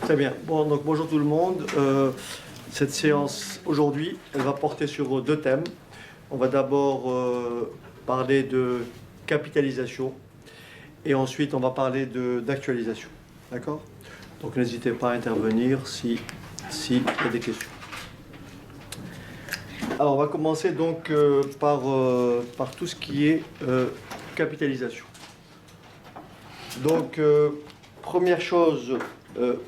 Très bien. Bon, donc bonjour tout le monde. Cette séance aujourd'hui, elle va porter sur deux thèmes. On va d'abord parler de capitalisation et ensuite on va parler d'actualisation. D'accord? Donc n'hésitez pas à intervenir si y a des questions. Alors on va commencer donc par tout ce qui est capitalisation. Donc première chose,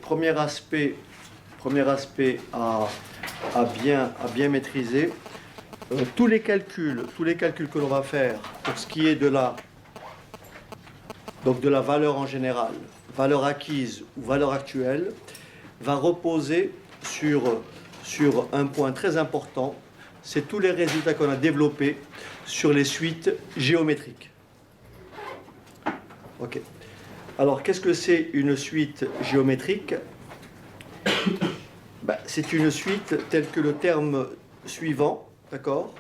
premier aspect à bien maîtriser, tous les calculs que l'on va faire pour ce qui est de la valeur en général, valeur acquise ou valeur actuelle, va reposer sur un point très important, c'est tous les résultats qu'on a développés sur les suites géométriques. Ok. Alors, qu'est-ce que c'est une suite géométrique? C'est une suite telle que le terme suivant, d'accord,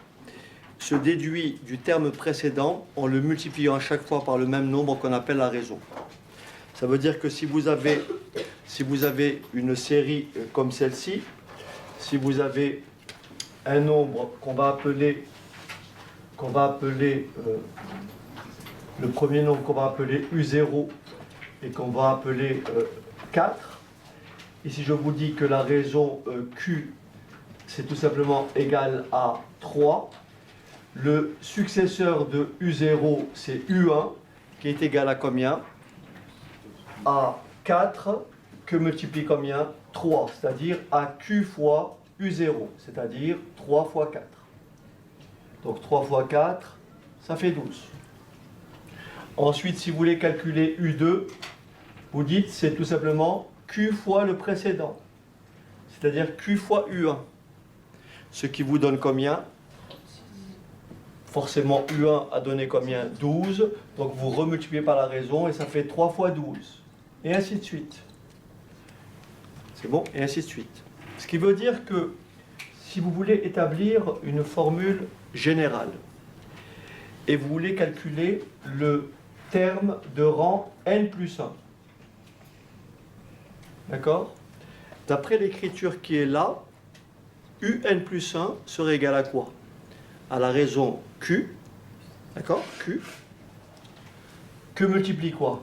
se déduit du terme précédent en le multipliant à chaque fois par le même nombre qu'on appelle la raison. Ça veut dire que si vous avez une série comme celle-ci, si vous avez un nombre qu'on va appeler le premier nombre qu'on va appeler U0 et qu'on va appeler 4. Ici, je vous dis que la raison Q, c'est tout simplement égal à 3. Le successeur de U0, c'est U1, qui est égal à combien? À 4, que multiplie combien? 3, c'est-à-dire à Q fois U0, c'est-à-dire 3 fois 4. Donc 3 fois 4, ça fait 12. Ensuite, si vous voulez calculer U2, vous dites c'est tout simplement Q fois le précédent, c'est-à-dire Q fois U1. Ce qui vous donne combien? Forcément, U1 a donné combien? 12. Donc vous remultipliez par la raison et ça fait 3 fois 12. Et ainsi de suite. C'est bon? Et ainsi de suite. Ce qui veut dire que si vous voulez établir une formule générale et vous voulez calculer le terme de rang n plus 1, d'accord? D'après l'écriture qui est là, UN plus 1 serait égal à quoi? À la raison Q, d'accord? Q, que multiplie quoi?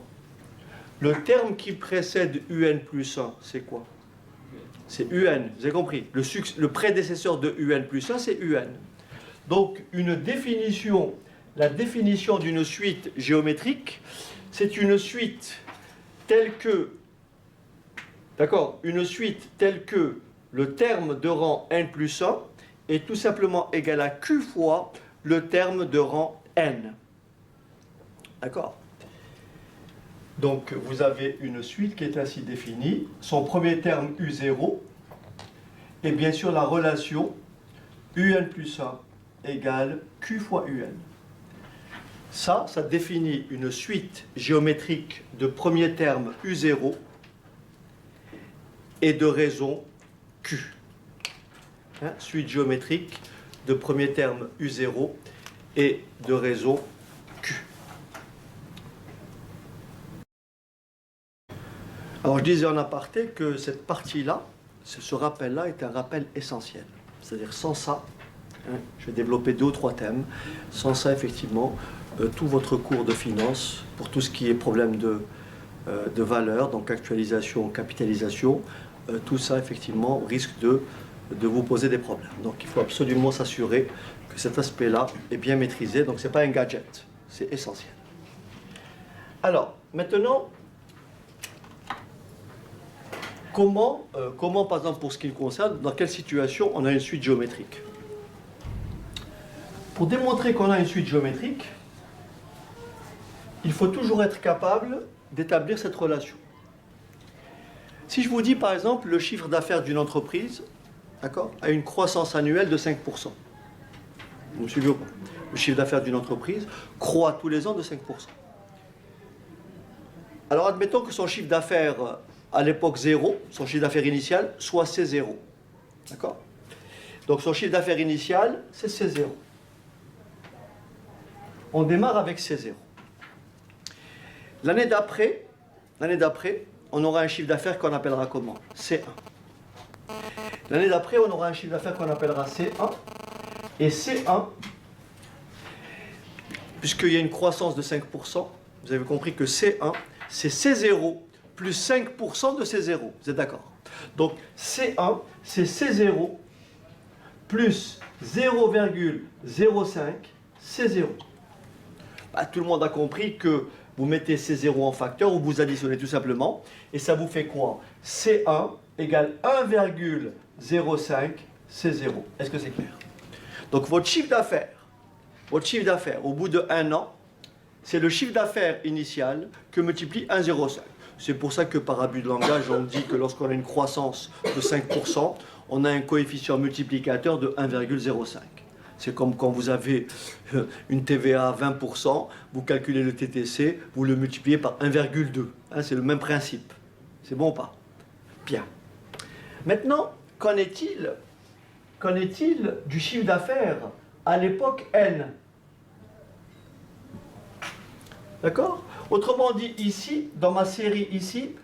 Le terme qui précède UN plus 1, c'est quoi? C'est UN, vous avez compris? Le prédécesseur de UN plus 1, c'est UN. Donc, la définition d'une suite géométrique, c'est une suite telle que, d'accord, une suite telle que le terme de rang n plus 1 est tout simplement égal à Q fois le terme de rang n. D'accord? Donc, vous avez une suite qui est ainsi définie. Son premier terme U0 et bien sûr la relation UN plus 1 égale Q fois UN. Ça définit une suite géométrique de premier terme U0 et de raison Q. Suite géométrique de premier terme U0 et de raison Q. Alors je disais en aparté que cette partie-là, ce rappel-là est un rappel essentiel. C'est-à-dire sans ça, je vais développer 2 ou 3 thèmes, sans ça effectivement, tout votre cours de finance, pour tout ce qui est problème de valeur, donc actualisation, capitalisation, tout ça effectivement risque de vous poser des problèmes. Donc il faut absolument s'assurer que cet aspect-là est bien maîtrisé, donc ce n'est pas un gadget, c'est essentiel. Alors, maintenant, comment, par exemple, pour ce qui me concerne, dans quelle situation on a une suite géométrique? Pour démontrer qu'on a une suite géométrique, il faut toujours être capable d'établir cette relation. Si je vous dis, par exemple, le chiffre d'affaires d'une entreprise, d'accord, a une croissance annuelle de 5%. Vous me suivez ou pas? Le chiffre d'affaires d'une entreprise croît tous les ans de 5%. Alors, admettons que son chiffre d'affaires à l'époque 0, son chiffre d'affaires initial, soit C0. D'accord? Donc son chiffre d'affaires initial, c'est C0. On démarre avec C0. L'année d'après, on aura un chiffre d'affaires qu'on appellera comment? C1. L'année d'après, on aura un chiffre d'affaires qu'on appellera C1. Et C1, puisqu'il y a une croissance de 5%, vous avez compris que C1, c'est C0 plus 5% de C0. Vous êtes d'accord? Donc C1, c'est C0 plus 0,05 C0. Bah, tout le monde a compris que vous mettez C0 en facteur ou vous additionnez tout simplement. Et ça vous fait quoi? C1 égale 1,05 C0. Est-ce que c'est clair? Donc votre chiffre d'affaires, au bout de 1 an, c'est le chiffre d'affaires initial que multiplie 1,05. C'est pour ça que par abus de langage, on dit que lorsqu'on a une croissance de 5%, on a un coefficient multiplicateur de 1,05. C'est comme quand vous avez une TVA à 20%, vous calculez le TTC, vous le multipliez par 1,2. Hein, c'est le même principe. C'est bon ou pas? Bien. Maintenant, qu'en est-il du chiffre d'affaires à l'époque N? D'accord? Autrement dit, ici, dans ma série ici,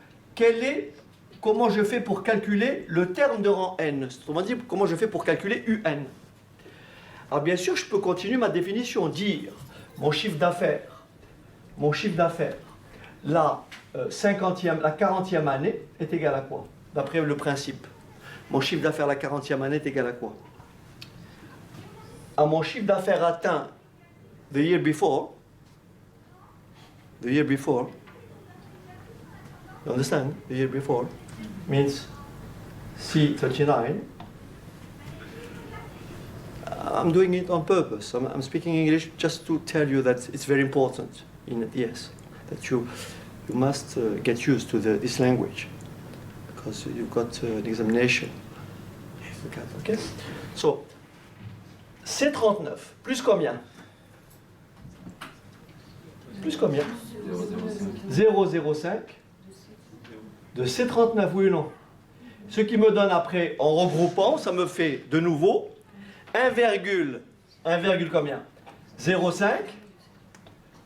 comment je fais pour calculer le terme de rang N? Autrement dit, comment je fais pour calculer UN? Alors bien sûr, je peux continuer ma définition, dire mon chiffre d'affaires, la 40e année est égal à quoi? D'après le principe. Mon chiffre d'affaires la 40e année est égal à quoi? À mon chiffre d'affaires atteint the year before, you understand? The year before means C39. I'm doing it on purpose. I'm speaking English just to tell you that it's very important that you must get used to this language because you've got an examination. Okay? So, C39 plus combien? Plus combien? 0,05 de C39, oui ou non? Ce qui me donne après, en regroupant, ça me fait de nouveau 1, combien? 0,5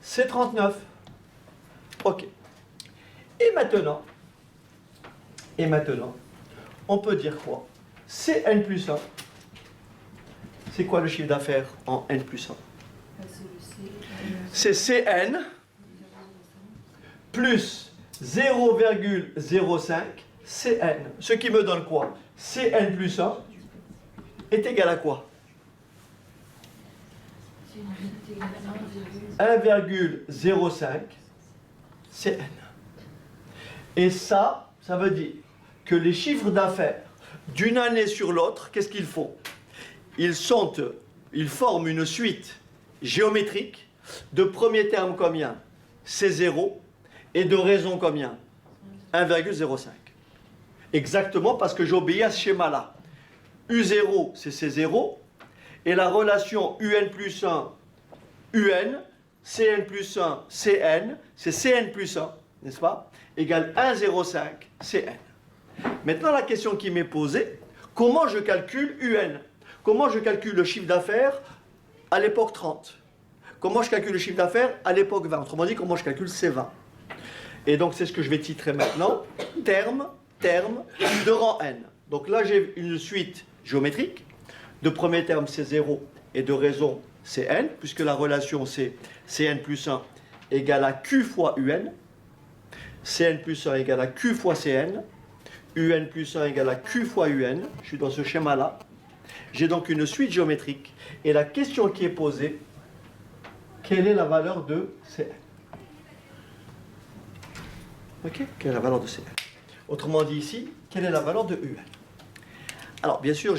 C39. Ok. Et maintenant, on peut dire quoi? Cn plus 1. C'est quoi le chiffre d'affaires en n plus 1? C'est Cn plus 0,05 Cn. Ce qui me donne quoi? Cn plus 1 est égal à quoi? 1,05 Cn. Et ça veut dire que les chiffres d'affaires d'une année sur l'autre, qu'est-ce qu'ils font? Ils forment une suite géométrique de premier terme combien? C0 et de raison combien? 1,05. Exactement parce que j'obéis à ce schéma-là. U0, c'est C0, et la relation UN plus 1, UN, Cn plus 1, Cn, c'est Cn plus 1, n'est-ce pas? Égale 1,05 Cn. Maintenant, la question qui m'est posée, comment je calcule UN? Comment je calcule le chiffre d'affaires à l'époque 30? Comment je calcule le chiffre d'affaires à l'époque 20? Autrement dit, comment je calcule C20? Et donc, c'est ce que je vais titrer maintenant. Terme de rang n. Donc là, j'ai une suite géométrique. De premier terme, c'est 0 et de raison, c'est n, puisque la relation, c'est Cn plus 1 égale à Q fois UN. Cn plus 1 égale à Q fois Cn. UN plus 1 égale à Q fois UN. Je suis dans ce schéma-là. J'ai donc une suite géométrique. Et la question qui est posée, quelle est la valeur de Cn? Ok? Quelle est la valeur de Cn? Autrement dit ici, quelle est la valeur de UN? Alors, bien sûr,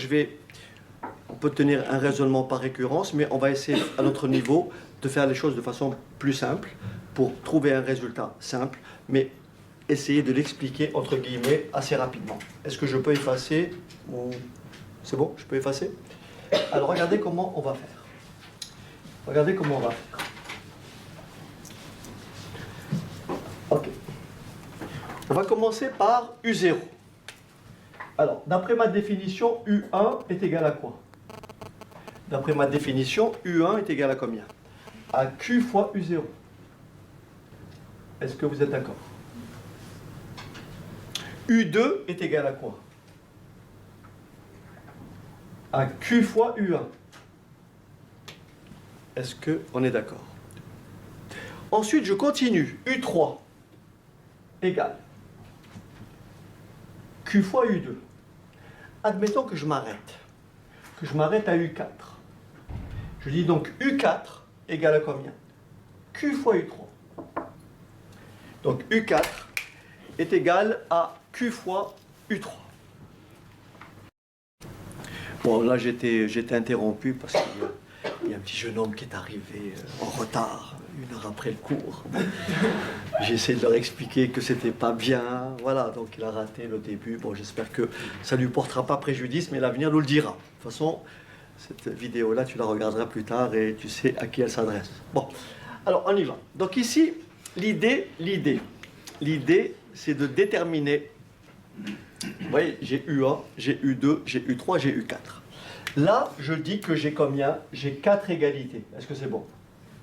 on peut tenir un raisonnement par récurrence, mais on va essayer, à notre niveau, de faire les choses de façon plus simple pour trouver un résultat simple, mais essayer de l'expliquer, entre guillemets, assez rapidement. Est-ce que je peux effacer ou... C'est bon? Je peux effacer? Alors, regardez comment on va faire. Ok. On va commencer par U0. Alors, d'après ma définition, U1 est égal à quoi? D'après ma définition, U1 est égal à combien? À Q fois U0. Est-ce que vous êtes d'accord? U2 est égal à quoi? À Q fois U1. Est-ce qu'on est d'accord? Ensuite, je continue. U3 égale Q fois U2. Admettons que je m'arrête. Que je m'arrête à U4. Je dis donc U4 égale à combien? Q fois U3. Donc U4 est égal à Q fois U3. Bon, là j'étais interrompu parce qu'il y a un petit jeune homme qui est arrivé en retard, 1 heure après le cours. J'ai essayé de leur expliquer que c'était pas bien, voilà, donc il a raté le début. Bon, j'espère que ça ne lui portera pas préjudice, mais l'avenir nous le dira. De toute façon, cette vidéo-là, tu la regarderas plus tard et tu sais à qui elle s'adresse. Bon, alors on y va. Donc ici, l'idée, c'est de déterminer. Vous voyez, j'ai U1, j'ai U2, j'ai U3, j'ai U4. Là, je dis que j'ai combien? J'ai 4 égalités. Est-ce que c'est bon?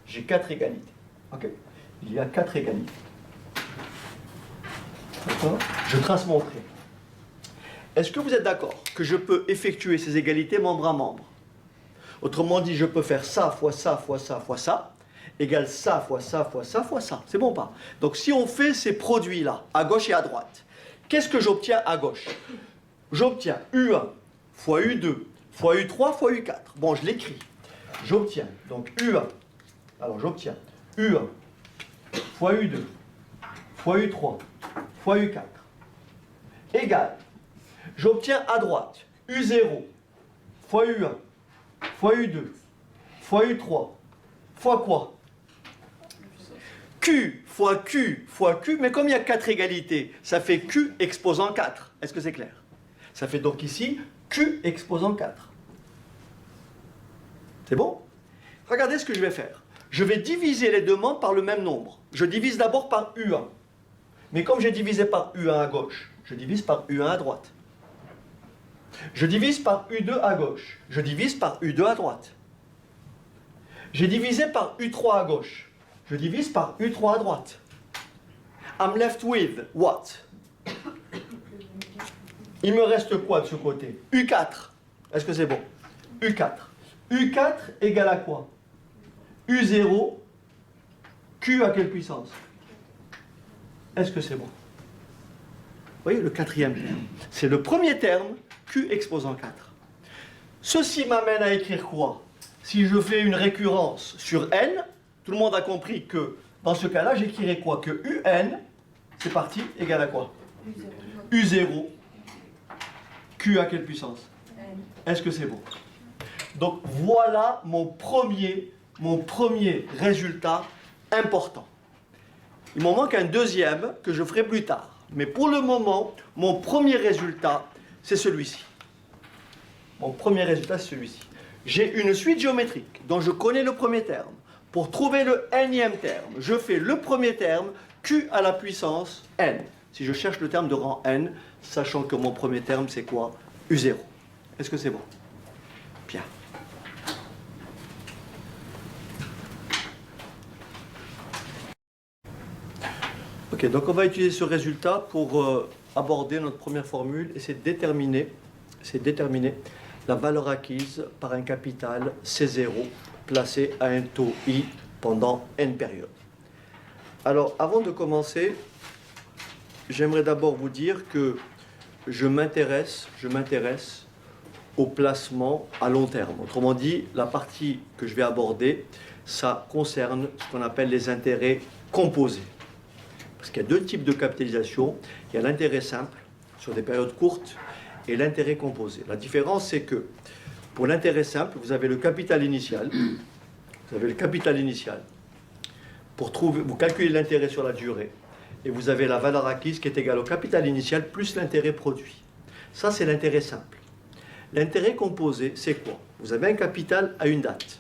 J'ai 4 égalités. Ok? Il y a 4 égalités. D'accord? Je trace mon trait. Est-ce que vous êtes d'accord que je peux effectuer ces égalités membre à membre? Autrement dit, je peux faire ça fois ça fois ça fois ça, égale ça fois ça fois ça fois ça. C'est bon ou pas? Donc si on fait ces produits-là, à gauche et à droite, qu'est-ce que j'obtiens à gauche? J'obtiens U1 fois U2 fois U3 fois U4. Bon, je l'écris. J'obtiens donc U1. Alors j'obtiens U1 fois U2 fois U3 fois U4 égale. J'obtiens à droite U0 fois U1 fois U2 fois U3 fois quoi? Q fois Q fois Q, mais comme il y a 4 égalités, ça fait Q exposant 4. Est-ce que c'est clair? Ça fait donc ici Q exposant 4. C'est bon? Regardez ce que je vais faire. Je vais diviser les deux membres par le même nombre. Je divise d'abord par U1. Mais comme j'ai divisé par U1 à gauche, je divise par U1 à droite. Je divise par U2 à gauche. Je divise par U2 à droite. J'ai divisé par U3 à gauche. Je divise par U3 à droite. I'm left with what? Il me reste quoi de ce côté? U4. Est-ce que c'est bon? U4. U4 égale à quoi? U0, Q à quelle puissance? Est-ce que c'est bon? Vous voyez le quatrième terme. C'est le premier terme, Q exposant 4. Ceci m'amène à écrire quoi? Si je fais une récurrence sur n, tout le monde a compris que dans ce cas-là, j'écrirai quoi? Que UN, c'est parti, égale à quoi? U0, Q à quelle puissance? Est-ce que c'est bon? Donc voilà mon premier résultat important. Il m'en manque un deuxième que je ferai plus tard. Mais pour le moment, mon premier résultat, c'est celui-ci. Mon premier résultat, c'est celui-ci. J'ai une suite géométrique dont je connais le premier terme. Pour trouver le nème terme, je fais le premier terme, Q à la puissance n. Si je cherche le terme de rang n, sachant que mon premier terme, c'est quoi? U0. Est-ce que c'est bon? Bien. Ok, donc on va utiliser ce résultat pour aborder notre première formule, et c'est déterminer la valeur acquise par un capital C0 placé à un taux I pendant n périodes. Alors, avant de commencer, j'aimerais d'abord vous dire que je m'intéresse au placement à long terme. Autrement dit, la partie que je vais aborder, ça concerne ce qu'on appelle les intérêts composés. Parce qu'il y a deux types de capitalisation. Il y a l'intérêt simple sur des périodes courtes et l'intérêt composé. La différence, c'est que pour l'intérêt simple, vous avez le capital initial. Vous calculez l'intérêt sur la durée. Et vous avez la valeur acquise qui est égale au capital initial plus l'intérêt produit. Ça, c'est l'intérêt simple. L'intérêt composé, c'est quoi? Vous avez un capital à une date.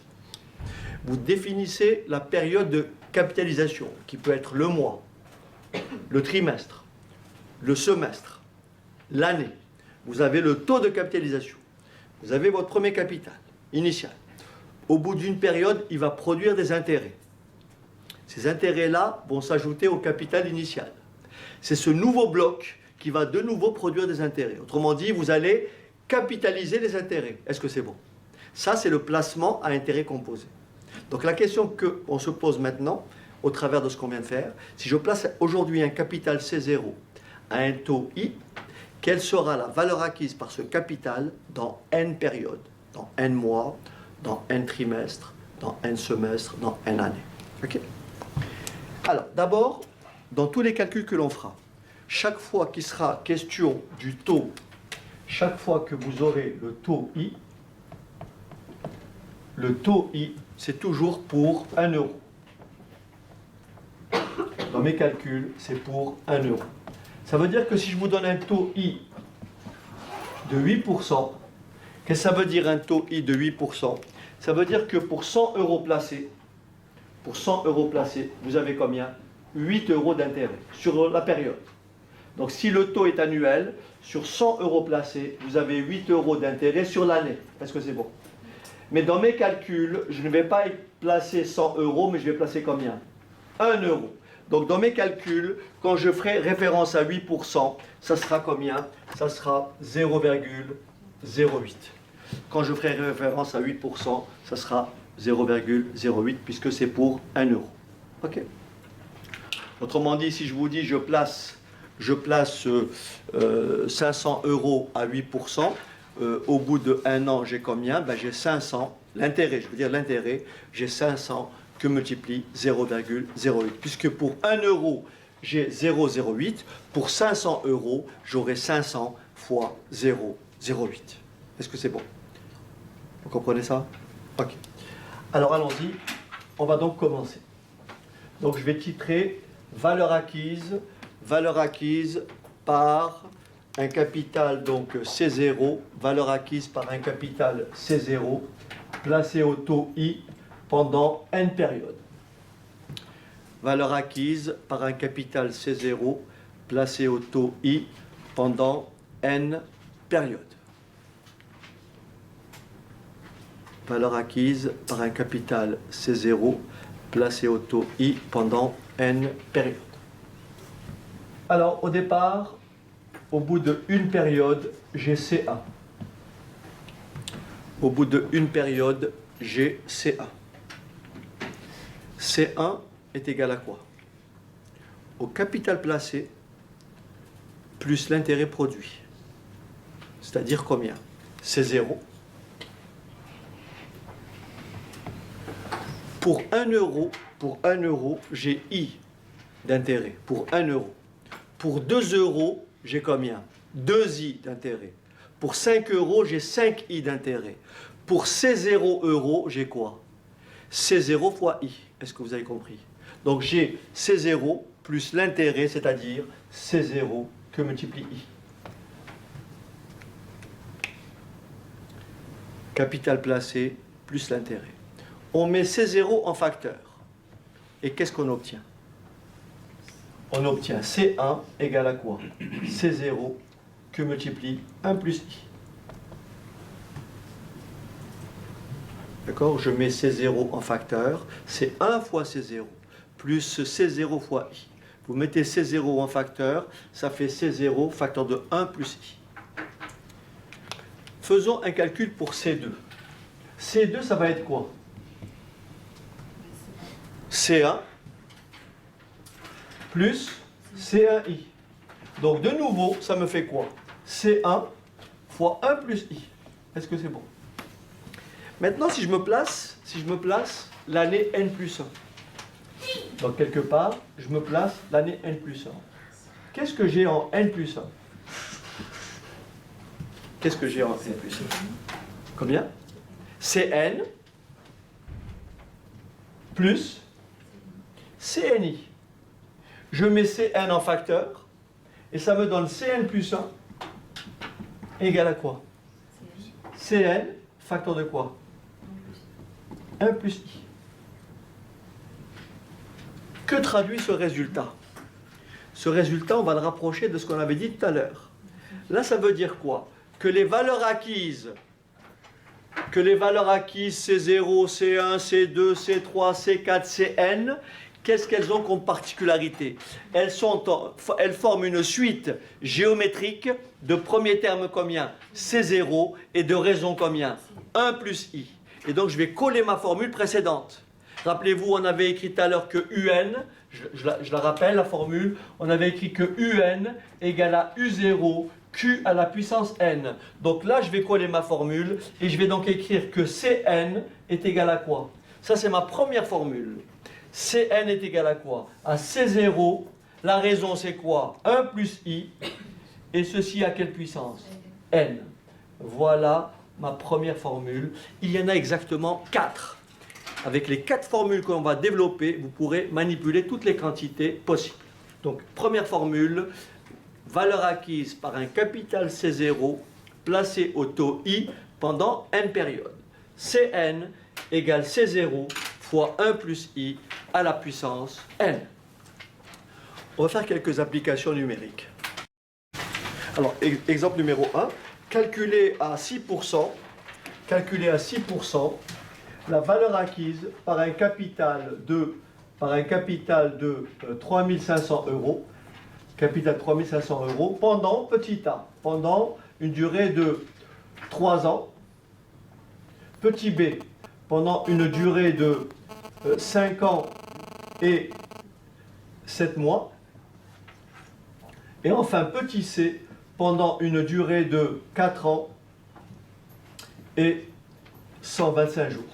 Vous définissez la période de capitalisation, qui peut être le mois, le trimestre, le semestre, l'année. Vous avez le taux de capitalisation. Vous avez votre premier capital initial. Au bout d'une période, il va produire des intérêts. Ces intérêts-là vont s'ajouter au capital initial. C'est ce nouveau bloc qui va de nouveau produire des intérêts. Autrement dit, vous allez capitaliser les intérêts. Est-ce que c'est bon? Ça, c'est le placement à intérêt composé. Donc la question qu'on se pose maintenant, au travers de ce qu'on vient de faire, si je place aujourd'hui un capital C0 à un taux I, quelle sera la valeur acquise par ce capital dans N périodes, dans N mois, dans N trimestres, dans N semestres, dans N années. Okay. Alors, d'abord, dans tous les calculs que l'on fera, chaque fois qu'il sera question du taux, chaque fois que vous aurez le taux I, c'est toujours pour 1 euro. Dans mes calculs, c'est pour 1 euro. Ça veut dire que si je vous donne un taux I de 8%, qu'est-ce que ça veut dire un taux I de 8%? Ça veut dire que pour 100 euros placés, vous avez combien? 8 euros d'intérêt sur la période. Donc si le taux est annuel, sur 100 euros placés, vous avez 8 euros d'intérêt sur l'année. Est-ce que c'est bon? Mais dans mes calculs, je ne vais pas placer 100 euros, mais je vais placer combien? 1 euro. Donc dans mes calculs, quand je ferai référence à 8%, ça sera combien? Ça sera 0,08. Quand je ferai référence à 8%, ça sera 0,08 puisque c'est pour 1 euro. Ok. Autrement dit, si je vous dis je place 500 euros à 8%, au bout de 1 an, j'ai combien? Ben, j'ai 500, l'intérêt, je veux dire l'intérêt, j'ai 500 que multiplie 0,08. Puisque pour 1 euro, j'ai 0,08, pour 500 euros, j'aurai 500 fois 0,08. Est-ce que c'est bon? Vous comprenez ça? Ok. Alors allons-y, on va donc commencer. Donc je vais titrer valeur acquise par un capital donc C0, valeur acquise par un capital C0, placé au taux I pendant N périodes. Valeur acquise par un capital C0, placé au taux I pendant N périodes. Valeur acquise par un capital C0, placé au taux I pendant N périodes. Alors, au départ, au bout de une période, j'ai C1. Au bout de une période, j'ai C1. C1 est égal à quoi? Au capital placé plus l'intérêt produit. C'est-à-dire combien? C0. Pour 1 euro, j'ai I d'intérêt. Pour 1 euro. Pour 2 euros, j'ai combien? 2 I d'intérêt. Pour 5 euros, j'ai 5 I d'intérêt. Pour C0 euros, j'ai quoi? C0 fois I. Est-ce que vous avez compris? Donc j'ai C0 plus l'intérêt, c'est-à-dire C0 que multiplie I. Capital placé plus l'intérêt. On met C0 en facteur. Et qu'est-ce qu'on obtient? On obtient C1 égale à quoi? C0 que multiplie 1 plus I. D'accord? Je mets C0 en facteur. C'est 1 fois C0 plus C0 fois I. Vous mettez C0 en facteur, ça fait C0 facteur de 1 plus I. Faisons un calcul pour C2. C2, ça va être quoi? C1 plus C1I. Donc de nouveau, ça me fait quoi? C1 fois 1 plus I. Est-ce que c'est bon? Maintenant, si je me place l'année N plus 1. Donc quelque part, je me place l'année N plus 1. Qu'est-ce que j'ai en N plus 1? Qu'est-ce que j'ai en N plus 1? Combien? Cn plus CNI. Je mets Cn en facteur et ça me donne Cn plus 1 égale à quoi? Cn facteur de quoi? 1 plus I. Que traduit ce résultat? Ce résultat, on va le rapprocher de ce qu'on avait dit tout à l'heure. Là, ça veut dire quoi? Que les valeurs acquises C0, C1, C2, C3, C4, Cn, qu'est-ce qu'elles ont comme particularité? Elles forment une suite géométrique de premier terme combien? C0 et de raison combien? 1 plus i. Et donc je vais coller ma formule précédente. Rappelez-vous, on avait écrit tout à l'heure que UN, je la rappelle la formule, on avait écrit que UN égale à U0 Q à la puissance n. Donc là, je vais coller ma formule et je vais donc écrire que Cn est égal à quoi? Ça, c'est ma première formule. Cn est égal à quoi? À C0, la raison c'est quoi? 1 plus i, et ceci à quelle puissance? N. Voilà ma première formule. Il y en a exactement 4. Avec les 4 formules qu'on va développer, vous pourrez manipuler toutes les quantités possibles. Donc, première formule, valeur acquise par un capital C0 placé au taux I pendant n périodes. Cn égale C0 fois 1 plus I à la puissance n. On va faire quelques applications numériques. Alors, exemple numéro 1, calculer à 6%, la valeur acquise par un capital de 3500 euros, pendant petit a, pendant une durée de 3 ans, petit b, pendant une durée de 5 ans et 7 mois, et enfin petit c, pendant une durée de 4 ans et 125 jours.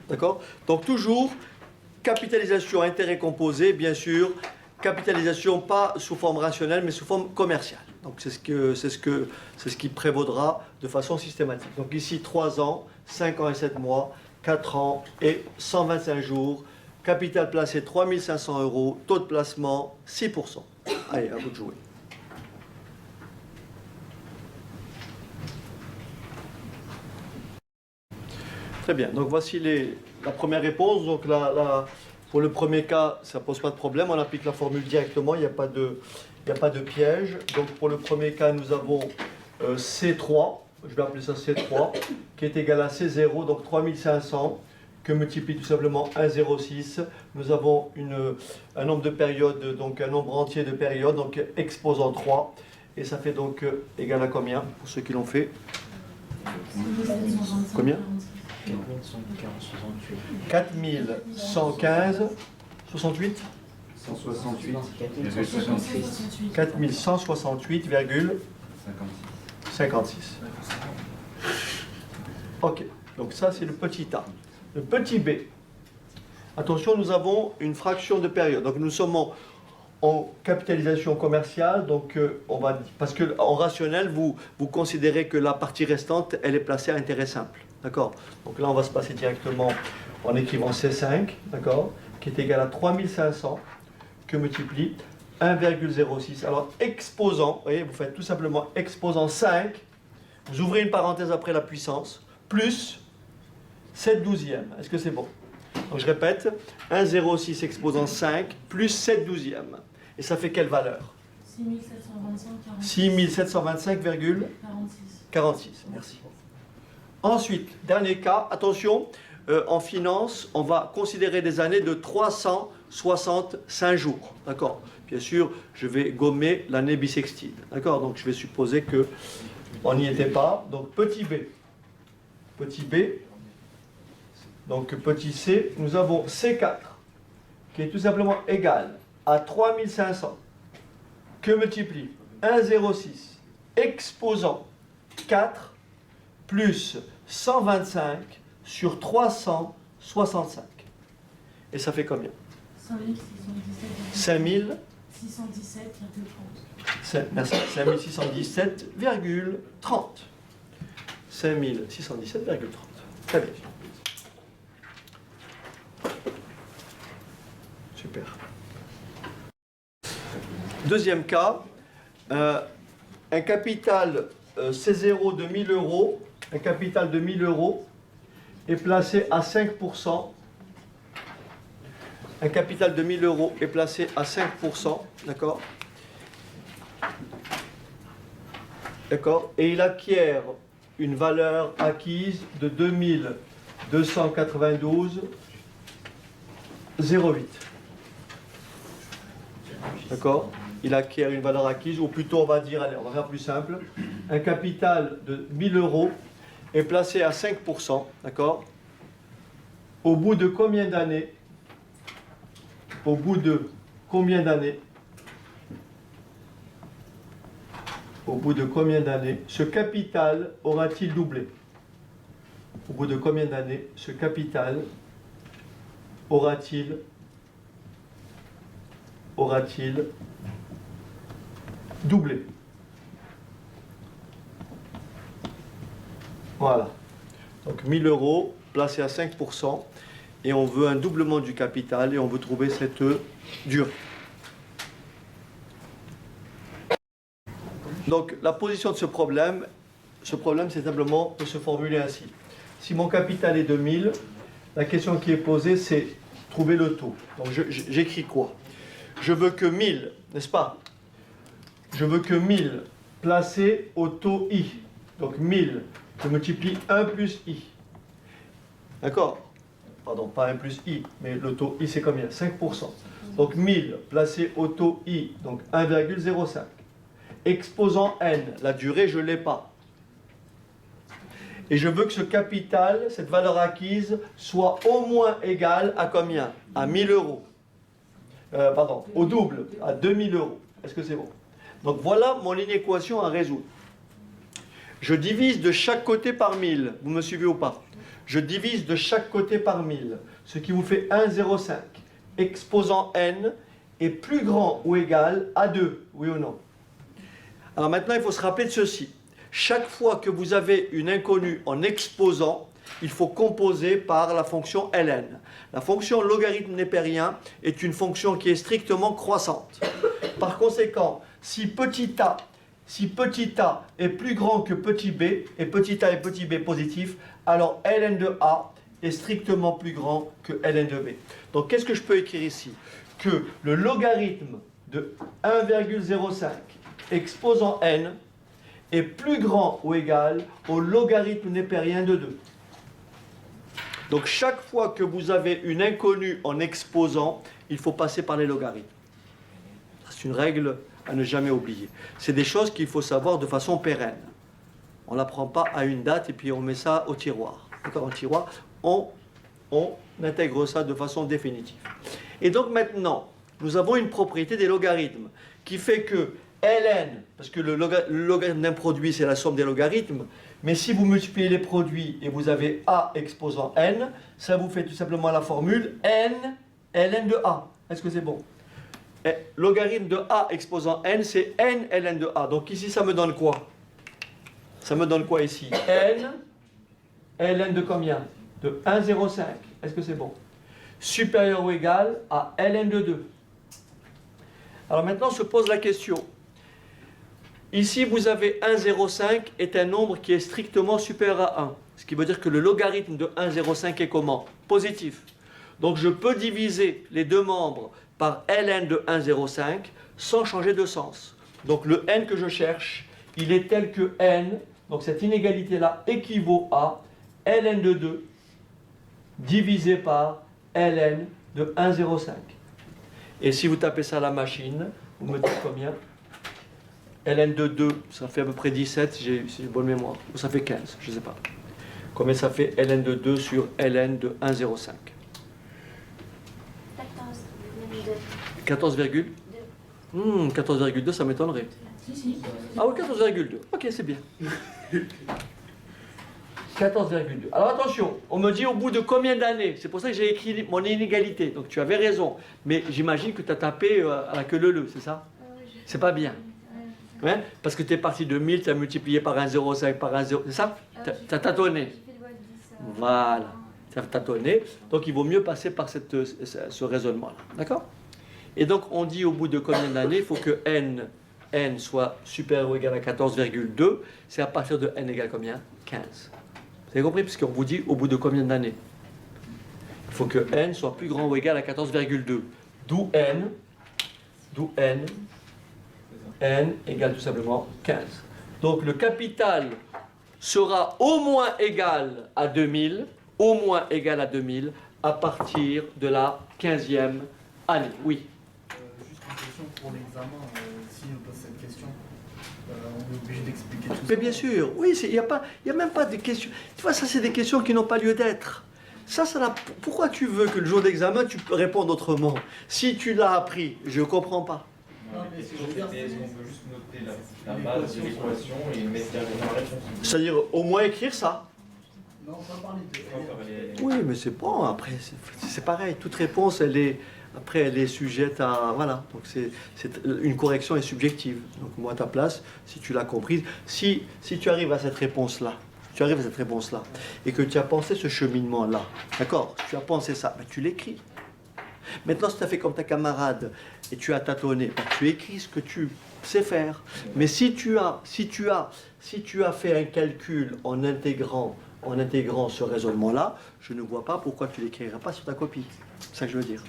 D'accord? Donc toujours capitalisation intérêt composé, bien sûr, capitalisation pas sous forme rationnelle, mais sous forme commerciale. Donc c'est ce qui prévaudra de façon systématique. Donc ici 3 ans, 5 ans et 7 mois, 4 ans et 125 jours, capital placé 3500 euros, taux de placement 6%. Allez, à vous de jouer. Très bien, donc voici la première réponse. Donc pour le premier cas, ça ne pose pas de problème, on applique la formule directement, il n'y a pas de piège. Donc pour le premier cas, nous avons C3, je vais appeler ça C3, qui est égal à C0, donc 3500, que multiplie tout simplement 1,06. Nous avons un nombre de périodes, donc un nombre entier de périodes, donc exposant 3. Et ça fait donc égal à combien, pour ceux qui l'ont fait? Combien? 4115, 68 4168,56. Ok, donc ça c'est le petit a. Le petit b. Attention, nous avons une fraction de période. Donc nous sommes en capitalisation commerciale, donc parce qu'en rationnel, vous considérez que la partie restante, elle est placée à intérêt simple. D'accord? Donc là, on va se passer directement en écrivant C5, d'accord? Qui est égal à 3500, que multiplie 1,06. Alors, exposant, vous voyez, vous faites tout simplement exposant 5, vous ouvrez une parenthèse après la puissance, plus 7/12. Est-ce que c'est bon? Donc je répète, 1,06 exposant 5, plus 7/12. Et ça fait quelle valeur? 6725,46. Merci. Ensuite, dernier cas, attention, en finance, on va considérer des années de 365 jours. D'accord? Bien sûr, je vais gommer l'année bissextile. D'accord? Donc je vais supposer qu'on n'y était pas. Donc petit b. Donc petit c, nous avons C4, qui est tout simplement égal à 3500, que multiplie 1,06, exposant 4, plus 125 sur 365. Et ça fait combien? 5617,30. Merci, 5617,30. 5617,30. Très bien. Super. Deuxième cas, un capital C0 de 1000 euros, un capital de 1000 euros est placé à 5%. Un capital de 1000 euros est placé à 5%, d'accord? D'accord? Et il acquiert une valeur acquise de 2292 0,8. D'accord? Il acquiert une valeur acquise, ou plutôt on va dire, allez, on va faire plus simple, un capital de 1000 euros est placé à 5%, d'accord? Au bout de combien d'années? Au bout de combien d'années? Au bout de combien d'années ce capital aura-t-il doublé? Au bout de combien d'années ce capital aura-t-il doublé? Voilà. Donc 1000 euros placés à 5% et on veut un doublement du capital et on veut trouver cette durée. Donc la position de ce problème c'est simplement de se formuler ainsi. Si mon capital est de 1000, la question qui est posée c'est trouver le taux. Donc j'écris quoi? Je veux que 1000, n'est-ce pas? Je veux que 1000 placé au taux I. Donc 1000, je multiplie 1 plus I. D'accord? Pardon, pas 1 plus I, mais le taux I c'est combien? 5%. Donc 1000 placé au taux I, donc 1,05. Exposant N, la durée je ne l'ai pas. Et je veux que ce capital, cette valeur acquise, soit au moins égale à combien? À 1000 euros. Pardon, au double, à 2000 euros. Est-ce que c'est bon? Donc voilà mon inéquation à résoudre. Je divise de chaque côté par 1000. Vous me suivez ou pas? Je divise de chaque côté par 1000, ce qui vous fait 1,05. Exposant N est plus grand ou égal à 2, oui ou non? Alors maintenant, il faut se rappeler de ceci. Chaque fois que vous avez une inconnue en exposant, il faut composer par la fonction ln. La fonction logarithme népérien est une fonction qui est strictement croissante. Par conséquent, si petit a est plus grand que petit b, et petit a et petit b positif, alors ln de a est strictement plus grand que ln de b. Donc qu'est-ce que je peux écrire ici? Que le logarithme de 1,05 exposant n est plus grand ou égal au logarithme népérien de 2. Donc chaque fois que vous avez une inconnue en exposant, il faut passer par les logarithmes. C'est une règle à ne jamais oublier. C'est des choses qu'il faut savoir de façon pérenne. On ne l'apprend pas à une date et puis on met ça au tiroir. D'accord, au tiroir, on intègre ça de façon définitive. Et donc maintenant, nous avons une propriété des logarithmes qui fait que ln, parce que le logarithme d'un produit, c'est la somme des logarithmes, mais si vous multipliez les produits et vous avez a exposant n, ça vous fait tout simplement la formule n ln de a. Est-ce que c'est bon? Et logarithme de a exposant n, c'est n ln de a. Donc ici, ça me donne quoi? Ça me donne quoi ici? N ln de combien? De 1,05. Est-ce que c'est bon? Supérieur ou égal à ln de 2. Alors maintenant, se pose la question. Ici, vous avez 1,05 est un nombre qui est strictement supérieur à 1. Ce qui veut dire que le logarithme de 1,05 est comment? Positif. Donc je peux diviser les deux membres par ln de 1,05 sans changer de sens. Donc le n que je cherche, il est tel que n, donc cette inégalité-là équivaut à ln de 2 divisé par ln de 1,05. Et si vous tapez ça à la machine, vous me dites combien? ln de 2, ça fait à peu près 17, si j'ai bonne mémoire. Ou ça fait 15, je ne sais pas. Combien ça fait ln de 2 sur ln de 1,05? 14,2. 14,2, ça m'étonnerait. Ah oui, 14,2. Ok, c'est bien. 14,2. Alors attention, on me dit au bout de combien d'années? C'est pour ça que j'ai écrit mon inégalité. Donc tu avais raison. Mais j'imagine que tu as tapé à la queue leu-leu, c'est ça? C'est pas bien. Hein? Parce que tu es parti de 1000, tu as multiplié par 1,05 par 1,0. C'est ça? Tu as tâtonné. Voilà. Tu as tâtonné. Donc il vaut mieux passer par ce raisonnement-là. D'accord? Et donc on dit au bout de combien d'années, il faut que n soit supérieur ou égal à 14,2. C'est à partir de n égale combien? 15. Vous avez compris? Puisqu'on vous dit au bout de combien d'années? Il faut que n soit plus grand ou égal à 14,2. D'où n égale tout simplement 15. Donc le capital sera au moins égal à 2000, à partir de la 15e année. Oui. Juste une question pour l'examen. Si on pose cette question, on est obligé d'expliquer tout ça. Mais bien sûr, oui, il n'y a même pas de questions. Tu vois, ça, c'est des questions qui n'ont pas lieu d'être. Pourquoi tu veux que le jour d'examen, tu peux répondre autrement? Si tu l'as appris, je ne comprends pas. Non, mais est-ce qu'on peut juste noter la base de l'équation et mettre directement la réponse? C'est-à-dire, au moins écrire ça. Non, pas parler de... Oui, mais c'est bon, après, c'est pareil. Toute réponse, elle est sujette à... Voilà, donc une correction est subjective. Donc moi, à ta place, si tu l'as comprise, si tu arrives à cette réponse-là, et que tu as pensé ce cheminement-là, d'accord, tu as pensé ça, ben, tu l'écris. Maintenant, si tu as fait comme ta camarade et tu as tâtonné, ben, tu écris ce que tu sais faire. Mais si tu as fait un calcul en intégrant ce raisonnement-là, je ne vois pas pourquoi tu ne l'écriras pas sur ta copie. C'est ça que je veux dire.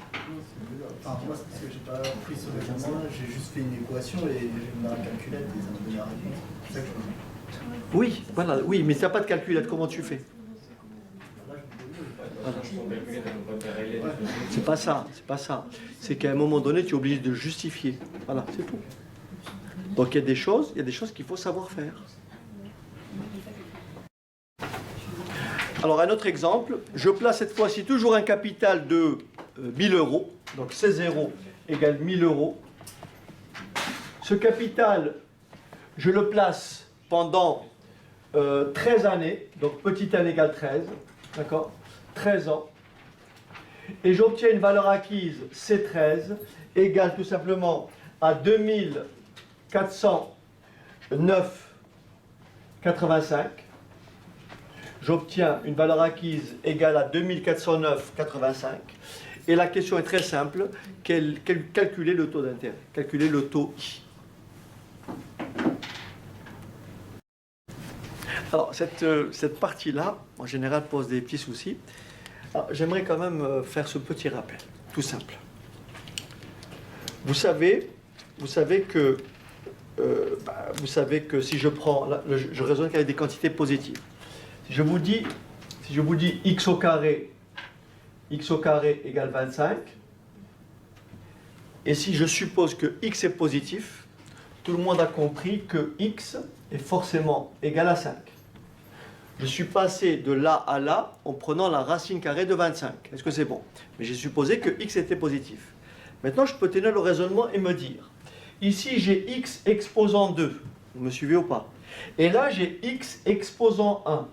Enfin, moi, c'est parce que j'ai pas pris ce raisonnement-là, j'ai juste fait une équation et j'ai mis la calculette et ça m'a donné la réponse. C'est ça que je veux dire. Oui, voilà, oui, mais si tu n'as pas de calculette, comment tu fais? Voilà. C'est pas ça. C'est qu'à un moment donné, tu es obligé de justifier. Voilà, c'est tout. Donc il y a des choses qu'il faut savoir faire. Alors un autre exemple, je place cette fois-ci toujours un capital de 1000 euros. Donc 16 euros égale 1000 euros. Ce capital, je le place pendant 13 années. Donc petite année égale 13. D'accord? 13 ans. Et j'obtiens une valeur acquise C13 égale tout simplement à 2409,85. J'obtiens une valeur acquise égale à 2409,85. Et la question est très simple. Calculer le taux d'intérêt. Calculer le taux I. Alors, cette partie-là, en général, pose des petits soucis. J'aimerais quand même faire ce petit rappel, tout simple. Vous savez que si je prends, je raisonne qu'avec des quantités positives. Si je vous dis x au carré égale 25, et si je suppose que x est positif, tout le monde a compris que x est forcément égal à 5. Je suis passé de là à là en prenant la racine carrée de 25. Est-ce que c'est bon? Mais j'ai supposé que x était positif. Maintenant, je peux tenir le raisonnement et me dire, ici j'ai x exposant 2. Vous me suivez ou pas? Et là, j'ai x exposant 1.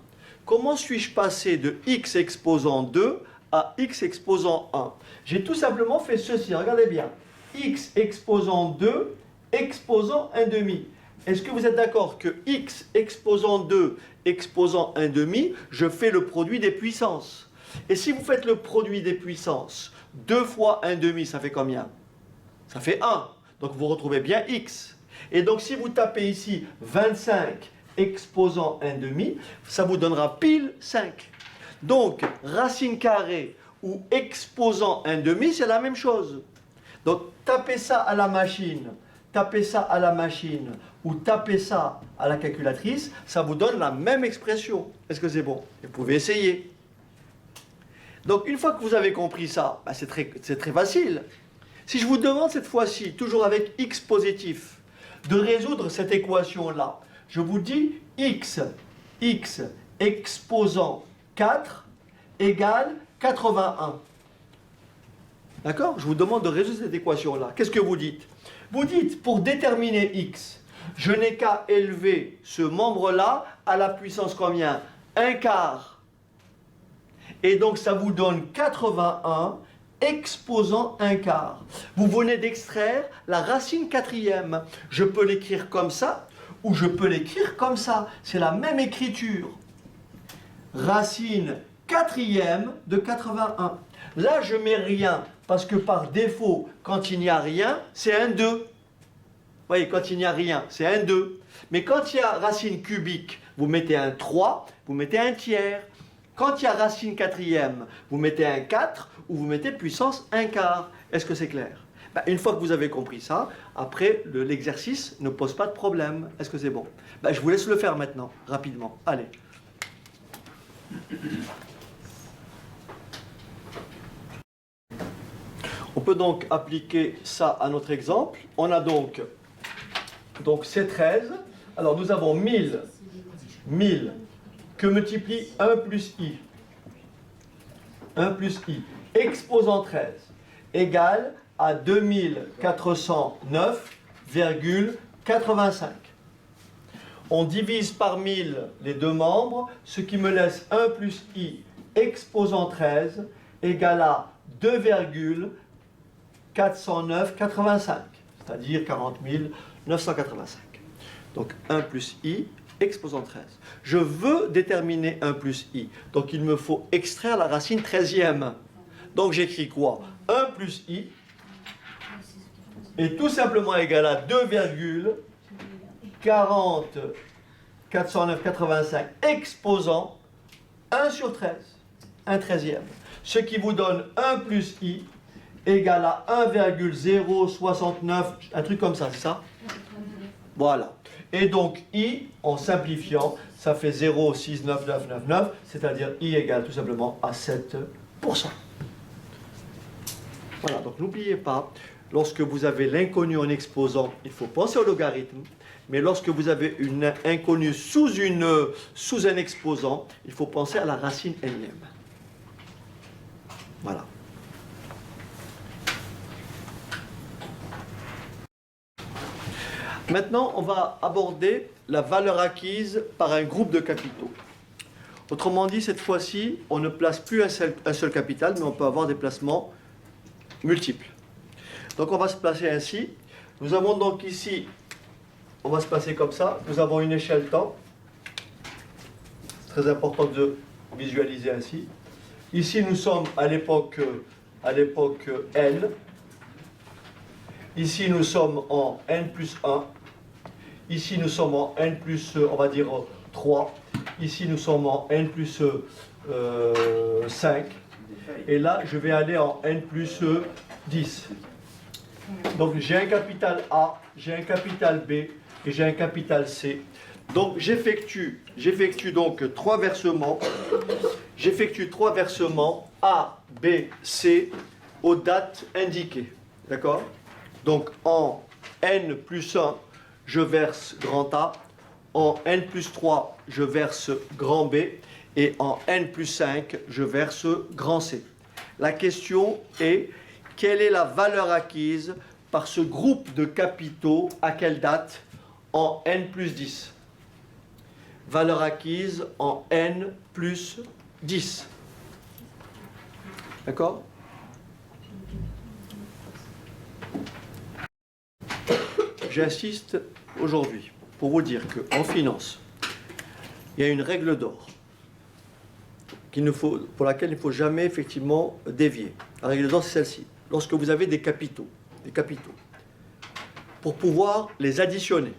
Comment suis-je passé de x exposant 2 à x exposant 1? J'ai tout simplement fait ceci, regardez bien. X exposant 2 exposant 1,5. Est-ce que vous êtes d'accord que x exposant 2 exposant 1,5, je fais le produit des puissances? Et si vous faites le produit des puissances, 2 fois 1,5, ça fait combien? Ça fait 1. Donc vous retrouvez bien x. Et donc si vous tapez ici 25 exposant 1,5, ça vous donnera pile 5. Donc racine carrée ou exposant 1,5, c'est la même chose. Donc tapez ça à la machine, ou tapez ça à la calculatrice, ça vous donne la même expression. Est-ce que c'est bon? Vous pouvez essayer. Donc une fois que vous avez compris ça, bah, c'est très facile. Si je vous demande cette fois-ci, toujours avec x positif, de résoudre cette équation-là, je vous dis x exposant 4 égale 81. D'accord? Je vous demande de résoudre cette équation-là. Qu'est-ce que vous dites? Vous dites, pour déterminer x, je n'ai qu'à élever ce membre-là à la puissance combien? 1 quart. Et donc ça vous donne 81 exposant 1 quart. Vous venez d'extraire la racine quatrième. Je peux l'écrire comme ça, ou je peux l'écrire comme ça. C'est la même écriture. Racine quatrième de 81. Là, je mets rien, parce que par défaut, quand il n'y a rien, c'est un 2. Vous voyez, quand il n'y a rien, c'est un 2. Mais quand il y a racine cubique, vous mettez un 3, vous mettez un tiers. Quand il y a racine quatrième, vous mettez un 4 ou vous mettez puissance 1 quart. Est-ce que c'est clair? Une fois que vous avez compris ça, après, l'exercice ne pose pas de problème. Est-ce que c'est bon? Je vous laisse le faire maintenant, rapidement. Allez. peut donc appliquer ça à notre exemple. On a donc c'est 13. Alors nous avons 1000 que multiplie 1 plus i. 1 plus i exposant 13 égale à 2409,85. On divise par 1000 les deux membres, ce qui me laisse 1 plus i exposant 13 égale à 2,409,85, c'est-à-dire 40 985. Donc 1 plus i exposant 13. Je veux déterminer 1 plus i, donc il me faut extraire la racine 13e. Donc j'écris quoi? 1 plus i est tout simplement égal à 2,409,85 exposant 1 sur 13, 1 13e. Ce qui vous donne 1 plus i égale à 1,069, un truc comme ça, c'est ça? Voilà. Et donc i, en simplifiant, ça fait 0,69999, c'est-à-dire i égale tout simplement à 7%. Voilà, donc n'oubliez pas, lorsque vous avez l'inconnu en exposant, il faut penser au logarithme, mais lorsque vous avez une inconnue sous un exposant, il faut penser à la racine nème. Voilà. Maintenant, on va aborder la valeur acquise par un groupe de capitaux. Autrement dit, cette fois-ci, on ne place plus un seul capital, mais on peut avoir des placements multiples. Donc on va se placer ainsi. Nous avons donc ici, on va se placer comme ça, nous avons une échelle temps. C'est très important de visualiser ainsi. Ici, nous sommes à l'époque N. Ici, nous sommes en N plus 1. Ici, nous sommes en N plus, on va dire, 3. Ici, nous sommes en N plus 5. Et là, je vais aller en N plus 10. Donc, j'ai un capital A, j'ai un capital B et j'ai un capital C. Donc, j'effectue donc 3 versements. J'effectue 3 versements A, B, C aux dates indiquées. D'accord? Donc, en N plus 1, je verse grand A. En N plus 3, je verse grand B. Et en N plus 5, je verse grand C. La question est, quelle est la valeur acquise par ce groupe de capitaux à quelle date? En N plus 10. Valeur acquise en N plus 10. D'accord? J'insiste aujourd'hui pour vous dire qu'en finance, il y a une règle d'or pour laquelle il ne faut jamais effectivement dévier. La règle d'or, c'est celle-ci. Lorsque vous avez des capitaux, pour pouvoir les additionner,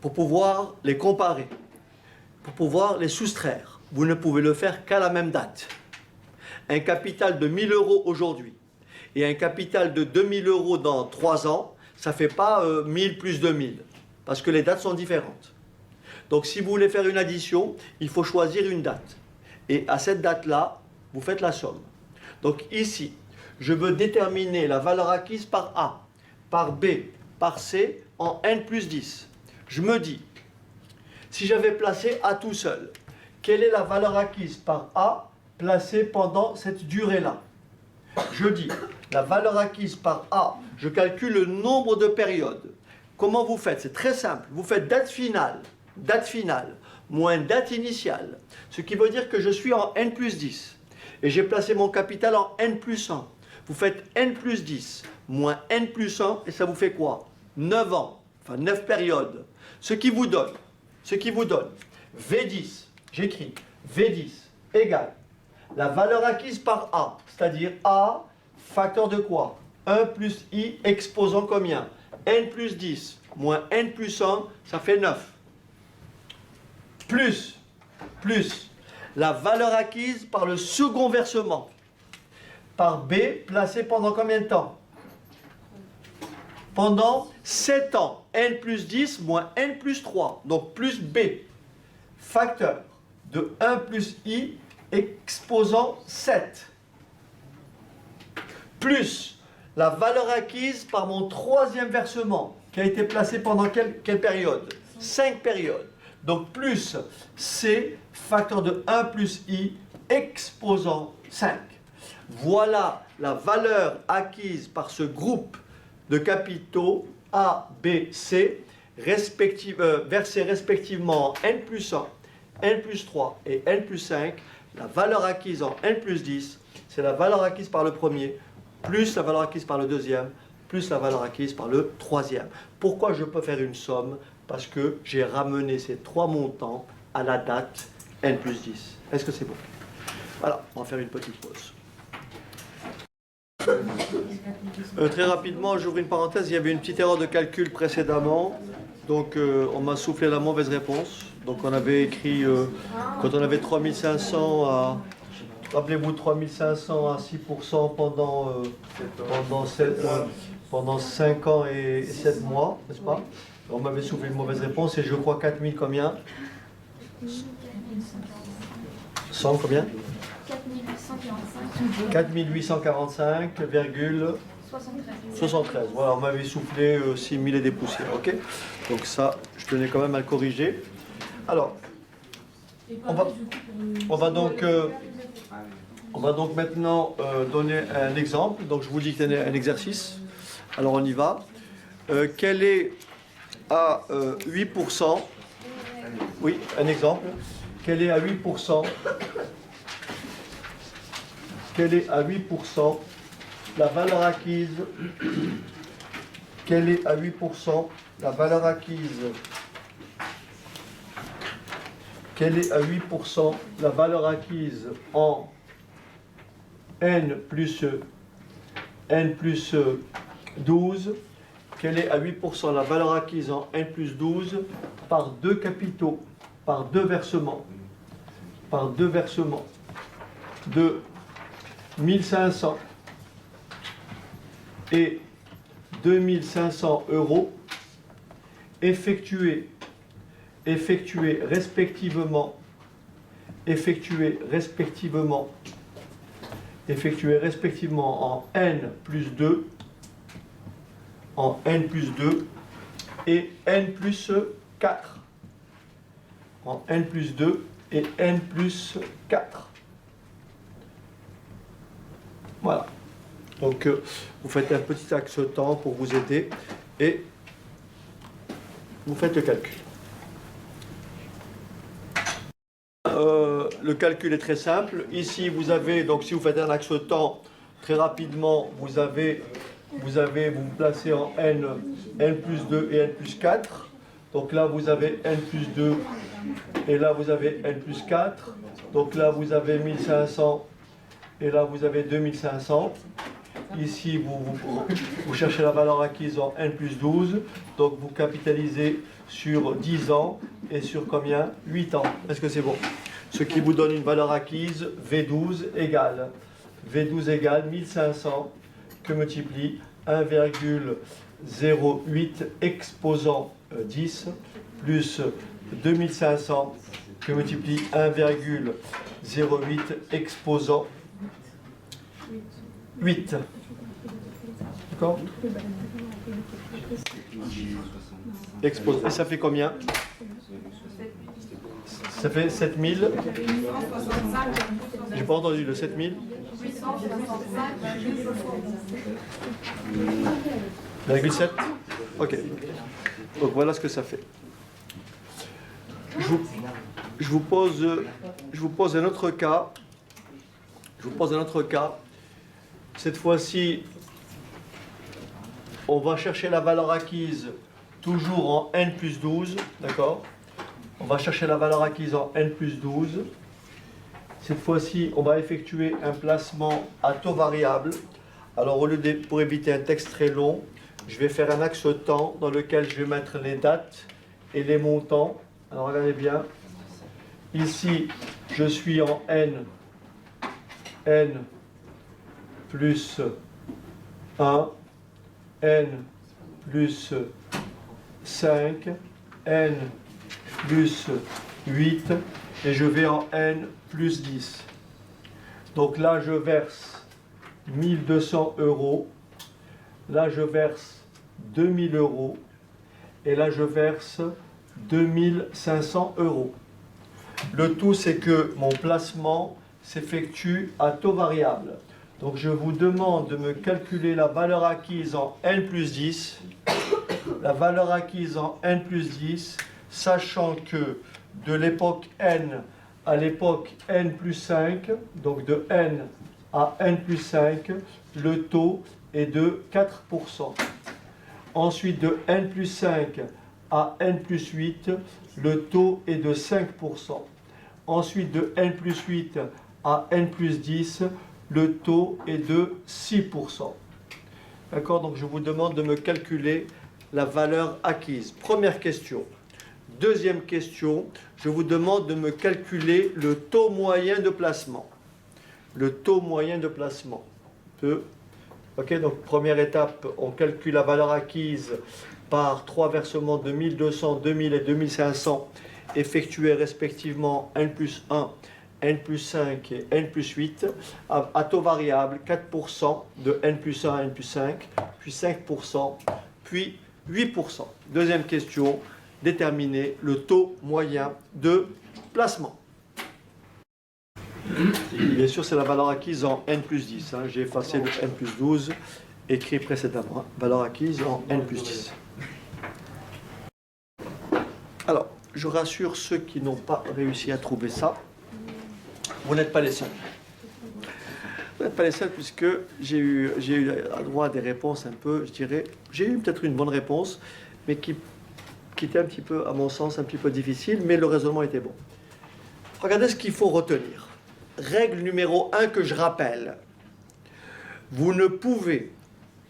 pour pouvoir les comparer, pour pouvoir les soustraire, vous ne pouvez le faire qu'à la même date. Un capital de 1000 € aujourd'hui et un capital de 2000 € dans 3 ans, ça ne fait pas 1000 plus 2000, parce que les dates sont différentes. Donc si vous voulez faire une addition, il faut choisir une date. Et à cette date-là, vous faites la somme. Donc ici, je veux déterminer la valeur acquise par A, par B, par C en N plus 10. Je me dis, si j'avais placé A tout seul, quelle est la valeur acquise par A placée pendant cette durée-là? Je dis, la valeur acquise par A, je calcule le nombre de périodes. Comment vous faites? C'est très simple. Vous faites date finale, moins date initiale. Ce qui veut dire que je suis en N plus 10. Et j'ai placé mon capital en N plus 1. Vous faites N plus 10 moins N plus 1, et ça vous fait quoi? 9 ans, enfin 9 périodes. Ce qui vous donne V10, j'écris V10 égale la valeur acquise par A, c'est-à-dire A, facteur de quoi? 1 plus I exposant combien? N plus 10 moins N plus 1, ça fait 9. Plus la valeur acquise par le second versement, par B, placé pendant combien de temps? Pendant 7 ans. N plus 10 moins N plus 3, donc plus B, facteur de 1 plus I exposant 7, plus la valeur acquise par mon troisième versement, qui a été placé pendant quelle période? 5 périodes. Donc plus C, facteur de 1 plus I, exposant 5. Voilà la valeur acquise par ce groupe de capitaux A, B, C, versés respectivement en N plus 1, N plus 3 et N plus 5. La valeur acquise en N plus 10, c'est la valeur acquise par le premier, plus la valeur acquise par le deuxième, plus la valeur acquise par le troisième. Pourquoi je peux faire une somme? Parce que j'ai ramené ces trois montants à la date N plus 10. Est-ce que c'est bon? Voilà, on va faire une petite pause. Très rapidement, j'ouvre une parenthèse, il y avait une petite erreur de calcul précédemment. Donc on m'a soufflé la mauvaise réponse. Donc on avait écrit, quand on avait 3500 à... Rappelez-vous, 3500 à 6% pendant 5 ans et 7 mois, n'est-ce pas? On m'avait soufflé une mauvaise réponse et je crois 4000 combien? 100 combien? 4845,73. Voilà, on m'avait soufflé 6000 et des poussières, ok? Donc ça, je tenais quand même à le corriger. Alors, on va donc maintenant donner un exemple. Donc je vous dis que c'est un exercice. Alors on y va. Quel est à 8%? Oui, un exemple. Quel est à 8%? Quelle est à 8% la valeur acquise? Quelle est à 8% la valeur acquise? Quelle est à 8% la valeur acquise en N plus 12? Quelle est à 8% la valeur acquise en N plus 12 par deux capitaux, par deux versements de 1500 et 2500 euros effectués respectivement en N plus 2 et N plus 4. En N plus 2 et N plus 4. Voilà. Donc, vous faites un petit axe temps pour vous aider et vous faites le calcul. Le calcul est très simple. Ici, vous avez, donc si vous faites un axe temps, très rapidement, vous vous placez en N plus 2 et N plus 4. Donc là, vous avez N plus 2 et là, vous avez N plus 4. Donc là, vous avez 1500 et là, vous avez 2500. Ici, vous cherchez la valeur acquise en N plus 12. Donc, vous capitalisez sur 10 ans et sur combien? 8 ans. Est-ce que c'est bon? Ce qui vous donne une valeur acquise V12 égale 1500 que multiplie 1,08 exposant 10 plus 2500 que multiplie 1,08 exposant 8. D'accord? Expose. Et ça fait combien? Ça fait 7000. J'ai pas entendu le 7000. 8,7. Ok. Donc voilà ce que ça fait. Je vous pose un autre cas. Cette fois-ci, on va chercher la valeur acquise toujours en N plus 12, d'accord? On va chercher la valeur acquise en N plus 12. Cette fois-ci, on va effectuer un placement à taux variable. Alors, pour éviter un texte très long, je vais faire un axe temps dans lequel je vais mettre les dates et les montants. Alors, regardez bien. Ici, je suis en N plus 1, N plus 5, N plus 8, et je vais en N plus 10. Donc là, je verse 1200 euros là je verse 2000 euros et là je verse 2500 euros. Le tout, c'est que mon placement s'effectue à taux variable. Donc je vous demande de me calculer la valeur acquise en N plus 10. La valeur acquise en N plus 10, sachant que de l'époque N à l'époque N plus 5, donc de N à N plus 5, le taux est de 4%. Ensuite, de N plus 5 à N plus 8, le taux est de 5%. Ensuite, de N plus 8 à N plus 10, le taux est de 6%. D'accord? Donc je vous demande de me calculer la valeur acquise. Première question. Deuxième question, je vous demande de me calculer le taux moyen de placement. Le taux moyen de placement. Ok, donc première étape, on calcule la valeur acquise par 3 versements de 1200, 2000 et 2500 effectués respectivement N plus 1, N plus 5 et N plus 8 à taux variable 4% de N plus 1 à N plus 5, puis 5%, puis 8%. Deuxième question, déterminer le taux moyen de placement. Bien sûr, c'est la valeur acquise en N plus 10. Hein. J'ai effacé le N plus 12 écrit précédemment. Valeur acquise en N plus 10. Alors, je rassure ceux qui n'ont pas réussi à trouver ça. Vous n'êtes pas les seuls. Vous n'êtes pas les seuls puisque j'ai eu droit à des réponses un peu, je dirais, j'ai eu peut-être une bonne réponse, mais qui était un petit peu, à mon sens, un petit peu difficile, mais le raisonnement était bon. Regardez ce qu'il faut retenir. Règle numéro 1 que je rappelle. Vous ne pouvez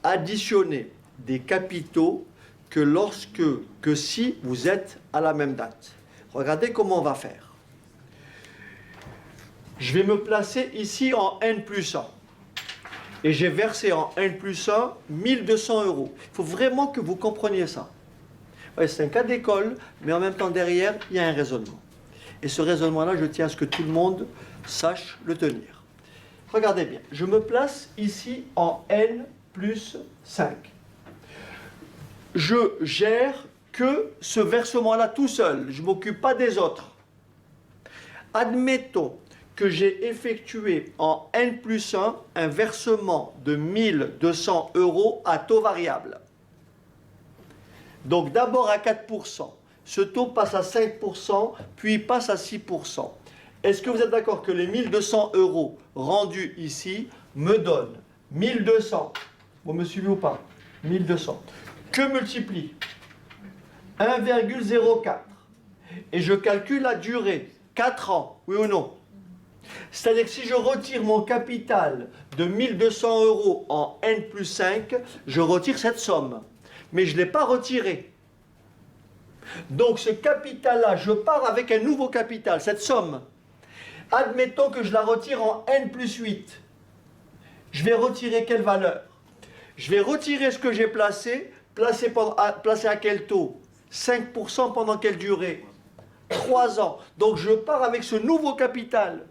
additionner des capitaux que si vous êtes à la même date. Regardez comment on va faire. Je vais me placer ici en N plus 1. Et j'ai versé en N plus 1 1200 euros. Il faut vraiment que vous compreniez ça. Ouais, c'est un cas d'école, mais en même temps derrière, il y a un raisonnement. Et ce raisonnement-là, je tiens à ce que tout le monde sache le tenir. Regardez bien, je me place ici en N plus 5. Je gère que ce versement-là tout seul, je ne m'occupe pas des autres. Admettons que j'ai effectué en N plus 1 un versement de 1200 euros à taux variable. Donc d'abord à 4%, ce taux passe à 5%, puis passe à 6%. Est-ce que vous êtes d'accord que les 1200 euros rendus ici me donnent 1200, vous me suivez ou pas? 1200, que multiplie 1,04. Et je calcule la durée, 4 ans, oui ou non? C'est-à-dire que si je retire mon capital de 1200 euros en N plus 5, je retire cette somme. Mais je ne l'ai pas retiré. Donc ce capital-là, je pars avec un nouveau capital, cette somme. Admettons que je la retire en N plus 8. Je vais retirer quelle valeur? Je vais retirer ce que j'ai placé à quel taux? 5% pendant quelle durée? 3 ans. Donc je pars avec ce nouveau capital.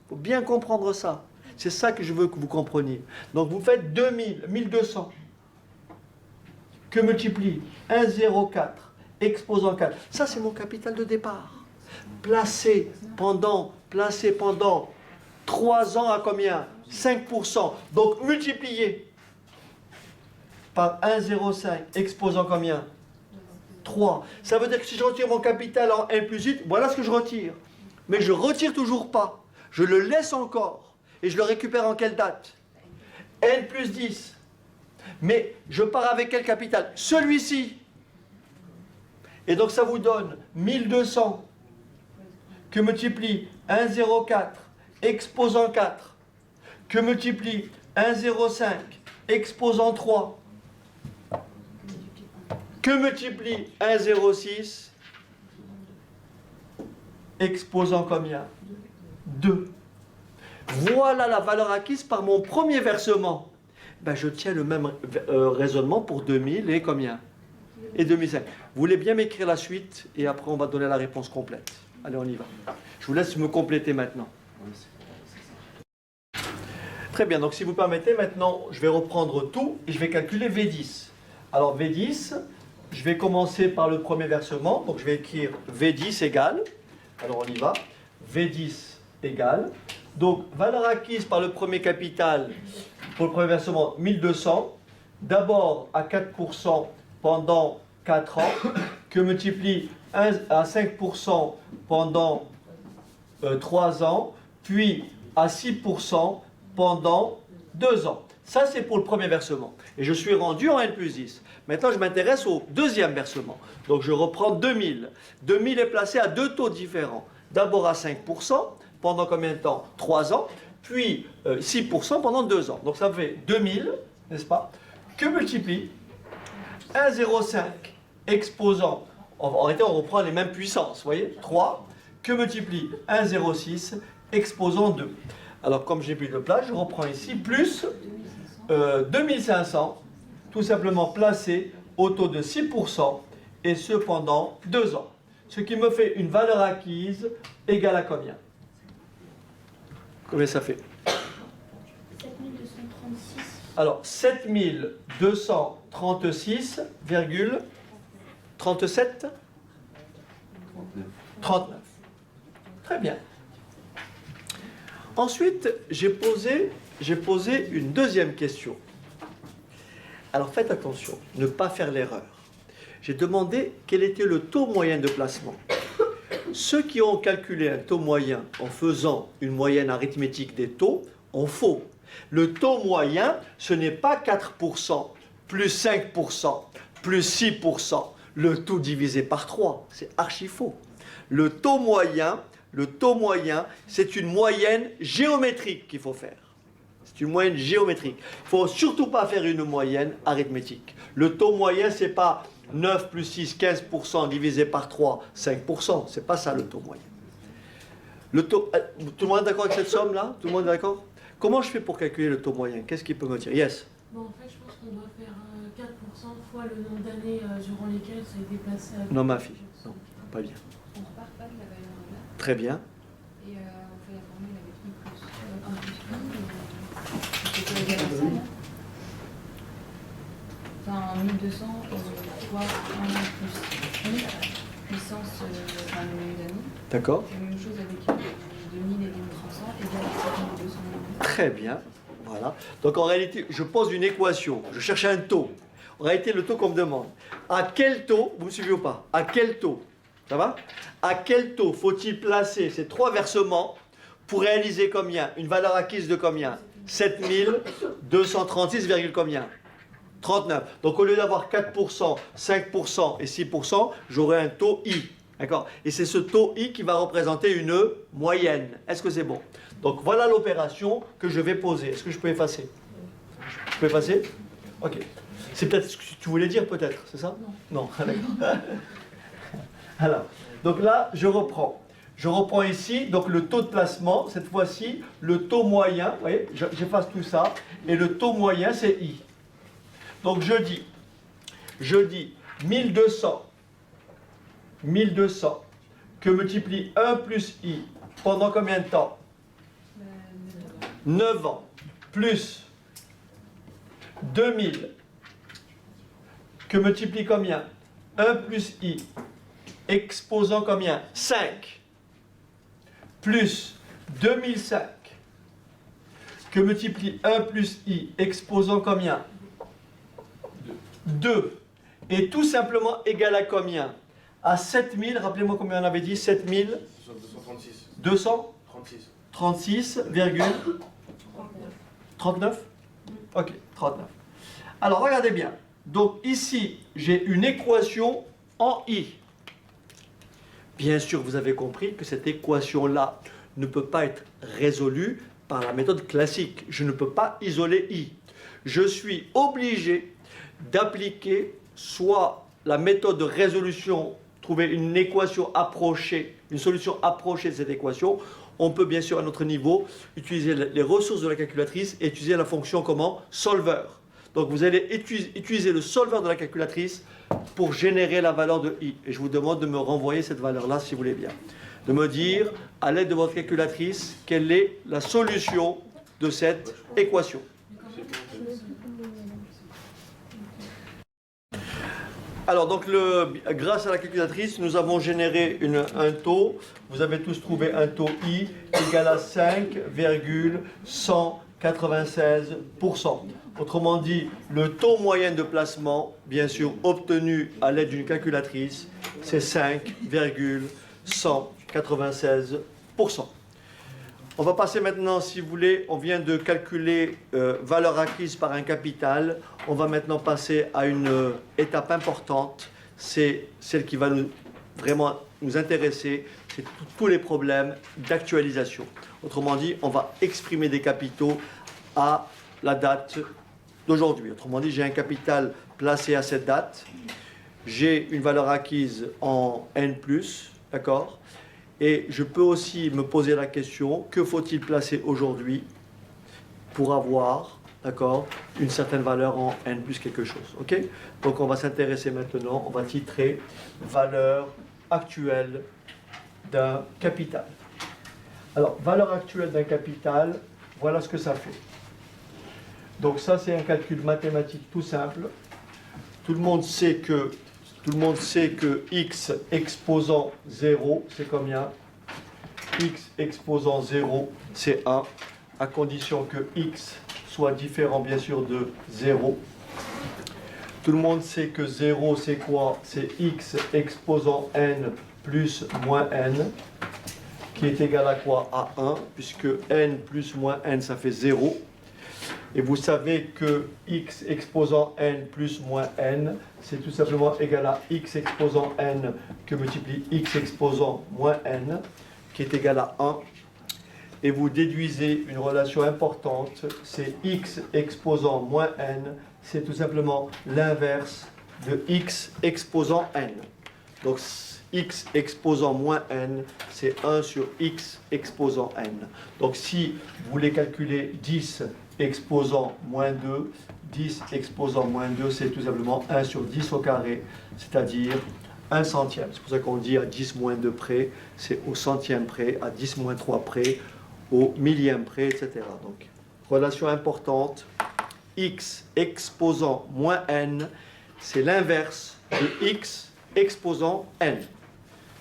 Il faut bien comprendre ça. C'est ça que je veux que vous compreniez. Donc vous faites 1200. Que multiplie 1,04 exposant 4. Ça, c'est mon capital de départ. Placé pendant 3 ans à combien? 5%. Donc multiplié par 1,05 exposant combien? 3. Ça veut dire que si je retire mon capital en N plus 8, voilà ce que je retire. Mais je ne retire toujours pas. Je le laisse encore. Et je le récupère en quelle date? N plus 10. Mais je pars avec quel capital? Celui-ci. Et donc ça vous donne 1200 que multiplie 1,04 exposant 4 que multiplie 1,05 exposant 3 que multiplie 1,06 exposant combien? 2. Voilà la valeur acquise par mon premier versement. Ben, je tiens le même raisonnement pour 2000 et combien? Et 2005. Vous voulez bien m'écrire la suite et après on va donner la réponse complète. Allez, on y va. Je vous laisse me compléter maintenant. Très bien, donc si vous permettez, maintenant, je vais reprendre tout et je vais calculer V10. Alors V10, je vais commencer par le premier versement, donc je vais écrire V10 égale, alors on y va, V10 égale, donc valeur acquise par le premier capital, pour le premier versement, 1200, d'abord à 4% pendant 4 ans, que multiplie à 5% pendant 3 ans, puis à 6% pendant 2 ans. Ça, c'est pour le premier versement. Et je suis rendu en N plus 10. Maintenant, je m'intéresse au deuxième versement. Donc, je reprends 2000. 2000 est placé à 2 taux différents. D'abord à 5% pendant combien de temps? 3 ans, puis 6% pendant 2 ans. Donc, ça fait 2000, n'est-ce pas? Que multiplie 1,05 exposant, en réalité, on reprend les mêmes puissances, vous voyez, 3, que multiplie 1,06 exposant 2. Alors, comme j'ai plus de place, je reprends ici, plus 2500, tout simplement placé au taux de 6%, et ce pendant 2 ans. Ce qui me fait une valeur acquise égale à combien? Combien ça fait? 7236. Alors, 7236,37 39. Très bien. Ensuite, j'ai posé une deuxième question. Alors faites attention, ne pas faire l'erreur. J'ai demandé quel était le taux moyen de placement. Ceux qui ont calculé un taux moyen en faisant une moyenne arithmétique des taux ont faux. Le taux moyen, ce n'est pas 4%, plus 5%, plus 6%, le tout divisé par 3. C'est archi faux. Le taux moyen, c'est une moyenne géométrique qu'il faut faire. C'est une moyenne géométrique. Il ne faut surtout pas faire une moyenne arithmétique. Le taux moyen, ce n'est pas 9 plus 6, 15% divisé par 3, 5%. Ce n'est pas ça le taux moyen. Tout le monde est d'accord avec cette somme-là? Tout le monde est d'accord? Comment je fais pour calculer le taux moyen? Qu'est-ce qu'il peut me dire? Yes? Bon, en fait, je pense qu'on doit faire 4% fois le nombre d'années durant lesquelles ça a été placé à... Non, ma fille. Non, pas bien. On repart pas de la valeur là Très bien. et on fait la formule avec I plus 1 plus 1. C'est pas égal à ça, non? Enfin, 1200 fois 1 plus I, puissance, enfin le nombre d'années. D'accord. C'est la même chose avec 2000 et 2300 égale à 7200. Très bien. Voilà. Donc en réalité, je pose une équation. Je cherche un taux. En réalité, le taux qu'on me demande. À quel taux, vous me suivez ou pas? À quel taux? Ça va? À quel taux faut-il placer ces 3 versements pour réaliser combien? Une valeur acquise de combien? 7236, combien? 39. Donc au lieu d'avoir 4%, 5% et 6%, j'aurai un taux I. D'accord? Et c'est ce taux I qui va représenter une moyenne. Est-ce que c'est bon? Donc voilà l'opération que je vais poser. Est-ce que je peux effacer? Je peux effacer? Ok. C'est peut-être ce que tu voulais dire, peut-être, c'est ça? Non. Non, d'accord. Alors, donc là, je reprends. Je reprends ici, donc le taux de placement, cette fois-ci, le taux moyen, vous voyez, j'efface tout ça, et le taux moyen, c'est I. Donc je dis 1200, que multiplie 1 plus I, pendant combien de temps? 9 ans, plus 2000, que multiplie combien? 1 plus I, exposant combien? 5, plus 2005, que multiplie 1 plus I, exposant combien? 2. Et tout simplement égal à combien? À 7000, rappelez-moi combien on avait dit? 7000 236. 200 36. 36,39. Ok, 39. Alors regardez bien. Donc ici, j'ai une équation en I. Bien sûr, vous avez compris que cette équation-là ne peut pas être résolue par la méthode classique. Je ne peux pas isoler I. Je suis obligé d'appliquer soit la méthode de résolution, trouver une équation approchée, une solution approchée de cette équation. On peut bien sûr à notre niveau utiliser les ressources de la calculatrice et utiliser la fonction comment? Solver. Donc vous allez utiliser le solver de la calculatrice pour générer la valeur de I. Et je vous demande de me renvoyer cette valeur-là si vous voulez bien. De me dire, à l'aide de votre calculatrice, quelle est la solution de cette équation. Alors, donc, grâce à la calculatrice, nous avons généré un taux. Vous avez tous trouvé un taux I égal à 5,196%. Autrement dit, le taux moyen de placement, bien sûr obtenu à l'aide d'une calculatrice, c'est 5,196%. On va passer maintenant, si vous voulez, on vient de calculer valeur acquise par un capital. On va maintenant passer à une étape importante. C'est celle qui va vraiment nous intéresser. C'est tous les problèmes d'actualisation. Autrement dit, on va exprimer des capitaux à la date d'aujourd'hui. Autrement dit, j'ai un capital placé à cette date. J'ai une valeur acquise en N+, d'accord ? Et je peux aussi me poser la question, que faut-il placer aujourd'hui pour avoir, d'accord, une certaine valeur en N plus quelque chose, ok? Donc on va s'intéresser maintenant, on va titrer valeur actuelle d'un capital. Alors, valeur actuelle d'un capital, voilà ce que ça fait. Donc ça, c'est un calcul mathématique tout simple. Tout le monde sait que x exposant 0, c'est combien? X exposant 0, c'est 1, à condition que x soit différent, bien sûr, de 0. Tout le monde sait que 0, c'est quoi? C'est x exposant n plus moins n, qui est égal à quoi? À 1, puisque n plus moins n, ça fait 0. Et vous savez que x exposant n plus moins n, c'est tout simplement égal à x exposant n que multiplie x exposant moins n, qui est égal à 1. Et vous déduisez une relation importante, c'est x exposant moins n, c'est tout simplement l'inverse de x exposant n. Donc x exposant moins n, c'est 1 sur x exposant n. Donc si vous voulez calculer 10 exposant moins 2, 10 exposant moins 2, c'est tout simplement 1 sur 10 au carré, c'est-à-dire 1 centième. C'est pour ça qu'on dit à 10 moins 2 près, c'est au centième près, à 10 moins 3 près, au millième près, etc. Donc, relation importante, x exposant moins n, c'est l'inverse de x exposant n.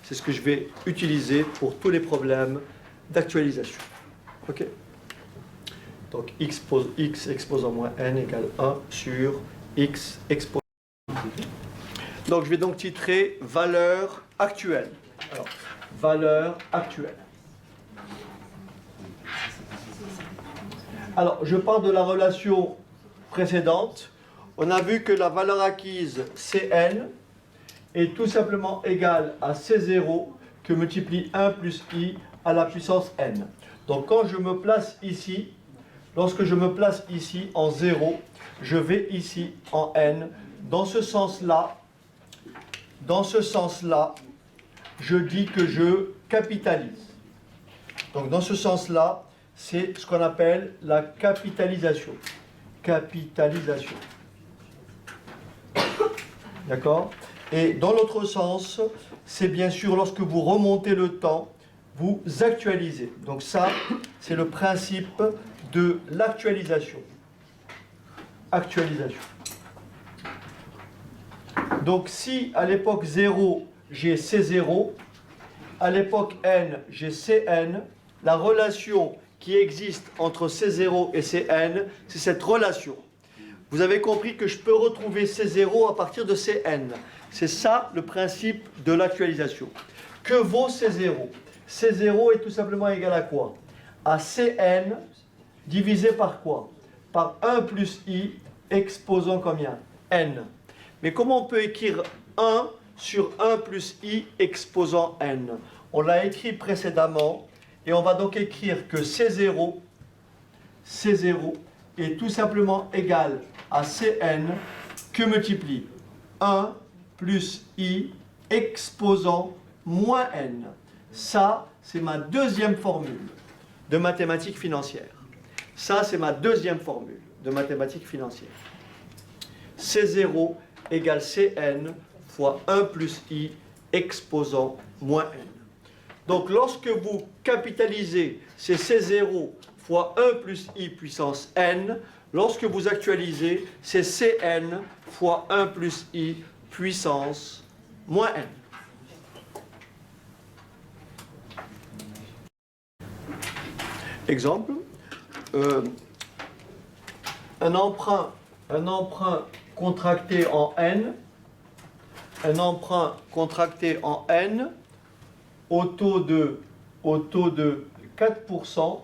C'est ce que je vais utiliser pour tous les problèmes d'actualisation. OK? Donc, x exposant moins n égale 1 sur x exposant. Donc, je vais donc titrer valeur actuelle. Alors, valeur actuelle. Alors, je pars de la relation précédente. On a vu que la valeur acquise Cn est tout simplement égale à C0 que multiplie 1 plus i à la puissance n. Donc, quand je me place ici, lorsque je me place ici en 0, je vais ici en n. Dans ce sens-là, je dis que je capitalise. Donc dans ce sens-là, c'est ce qu'on appelle la capitalisation. Capitalisation. D'accord? Et dans l'autre sens, c'est bien sûr lorsque vous remontez le temps, vous actualisez. Donc ça, c'est le principe de l'actualisation. Actualisation. Donc si à l'époque 0, j'ai C0, à l'époque n, j'ai Cn, la relation qui existe entre C0 et Cn, c'est cette relation. Vous avez compris que je peux retrouver C0 à partir de Cn. C'est ça le principe de l'actualisation. Que vaut C0? C0 est tout simplement égal à quoi? À Cn divisé par quoi? Par 1 plus i exposant combien? N. Mais comment on peut écrire 1 sur 1 plus i exposant n? On l'a écrit précédemment et on va donc écrire que C0 est tout simplement égal à Cn que multiplie 1 plus i exposant moins n. Ça, c'est ma deuxième formule de mathématiques financières. Ça, c'est ma deuxième formule de mathématiques financières. C0 égale Cn fois 1 plus i exposant moins n. Donc lorsque vous capitalisez, c'est C0 fois 1 plus i puissance n. Lorsque vous actualisez, c'est Cn fois 1 plus i puissance moins n. Exemple, un emprunt contracté en n, au taux de 4%,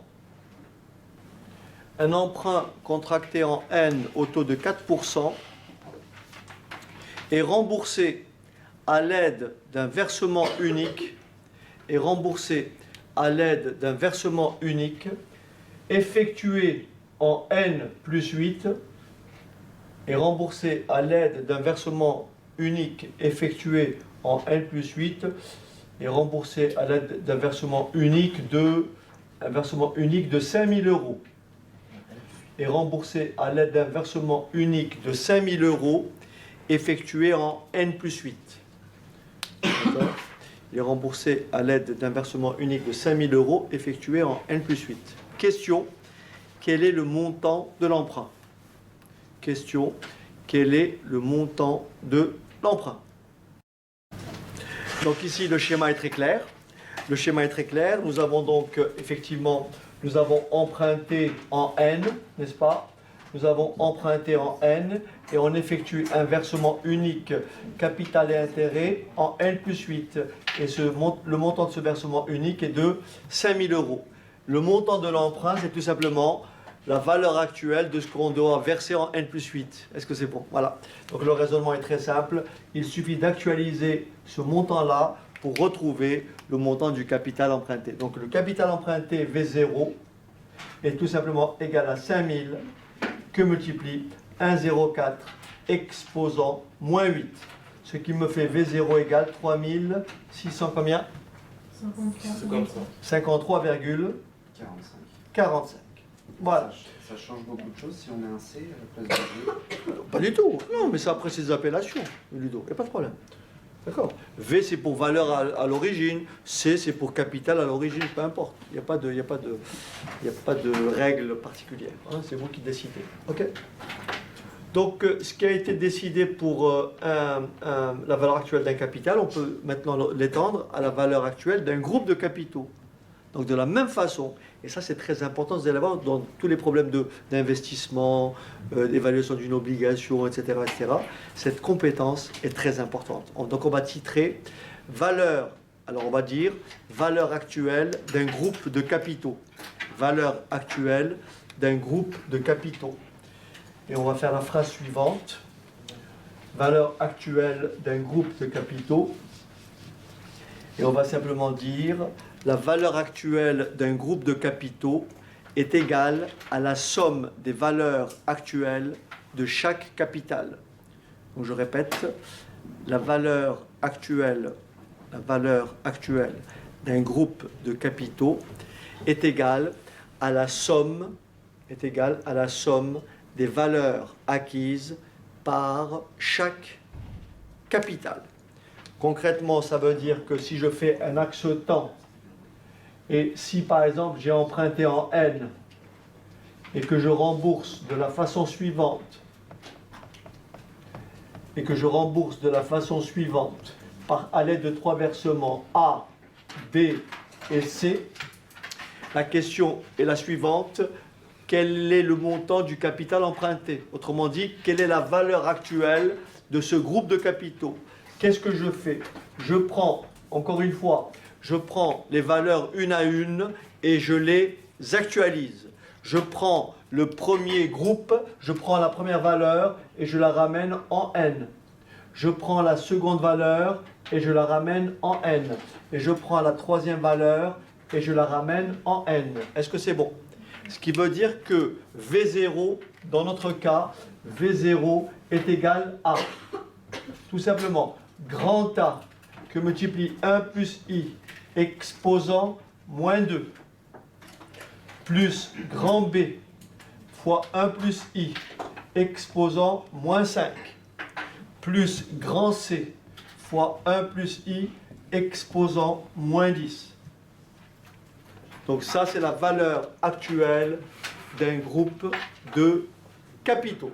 un emprunt contracté en n au taux de 4% est remboursé à l'aide d'un versement unique, effectué en n plus 8, est remboursé à l'aide d'un versement unique effectué en n plus 8, est remboursé à l'aide d'un versement unique de 5 000 €. Est remboursé à l'aide d'un versement unique de 5 000 € effectué en n plus 8. D'accord ? Il est remboursé à l'aide d'un versement unique de 5 000 € effectué en n plus 8. Question, quel est le montant de l'emprunt ? Question, quel est le montant de l'emprunt ? Donc ici, le schéma est très clair. Nous avons donc effectivement, nous avons emprunté en n, n'est-ce pas ? Nous avons emprunté en n et on effectue un versement unique capital et intérêt en n plus 8. Et le montant de ce versement unique est de 5 000 €. Le montant de l'emprunt, c'est tout simplement la valeur actuelle de ce qu'on doit verser en n plus 8. Est-ce que c'est bon ? Voilà. Donc le raisonnement est très simple. Il suffit d'actualiser ce montant-là pour retrouver le montant du capital emprunté. Donc le capital emprunté V0 est tout simplement égal à 5000 que multiplie 1,04 exposant moins 8. Ce qui me fait V0 égale 3600 combien ? 53,45. Voilà. Ça change beaucoup de choses si on met un C à la place de V. Pas du tout. Non, mais ça après c'est des appellations, Ludo. Il n'y a pas de problème. D'accord. V c'est pour valeur à l'origine, C c'est pour capital à l'origine, peu importe. Il n'y a pas de règle particulière. Hein, c'est vous qui décidez. Ok. Donc ce qui a été décidé pour la valeur actuelle d'un capital, on peut maintenant l'étendre à la valeur actuelle d'un groupe de capitaux. Donc de la même façon, et ça c'est très important, vous allez voir dans tous les problèmes d'investissement, d'évaluation d'une obligation, etc., cette compétence est très importante. Donc on va titrer valeur, alors on va dire valeur actuelle d'un groupe de capitaux. Valeur actuelle d'un groupe de capitaux. Et on va faire la phrase suivante. Valeur actuelle d'un groupe de capitaux. Et on va simplement dire la valeur actuelle d'un groupe de capitaux est égale à la somme des valeurs actuelles de chaque capital. Donc je répète, la valeur actuelle d'un groupe de capitaux est égale à la somme des valeurs acquises par chaque capital. Concrètement, ça veut dire que si je fais un axe temps, et si par exemple j'ai emprunté en N, et que je rembourse de la façon suivante, à l'aide de 3 versements A, B et C, la question est la suivante. Quel est le montant du capital emprunté? Autrement dit, quelle est la valeur actuelle de ce groupe de capitaux? Qu'est-ce que je fais? Je prends, encore une fois, les valeurs une à une et je les actualise. Je prends le premier groupe, je prends la première valeur et je la ramène en N. Je prends la seconde valeur et je la ramène en N. Et je prends la troisième valeur et je la ramène en N. Est-ce que c'est bon? Ce qui veut dire que V0, dans notre cas, V0 est égal à, tout simplement, grand A que multiplie 1 plus I exposant moins 2, plus grand B fois 1 plus I exposant moins 5, plus grand C fois 1 plus I exposant moins 10. Donc ça, c'est la valeur actuelle d'un groupe de capitaux.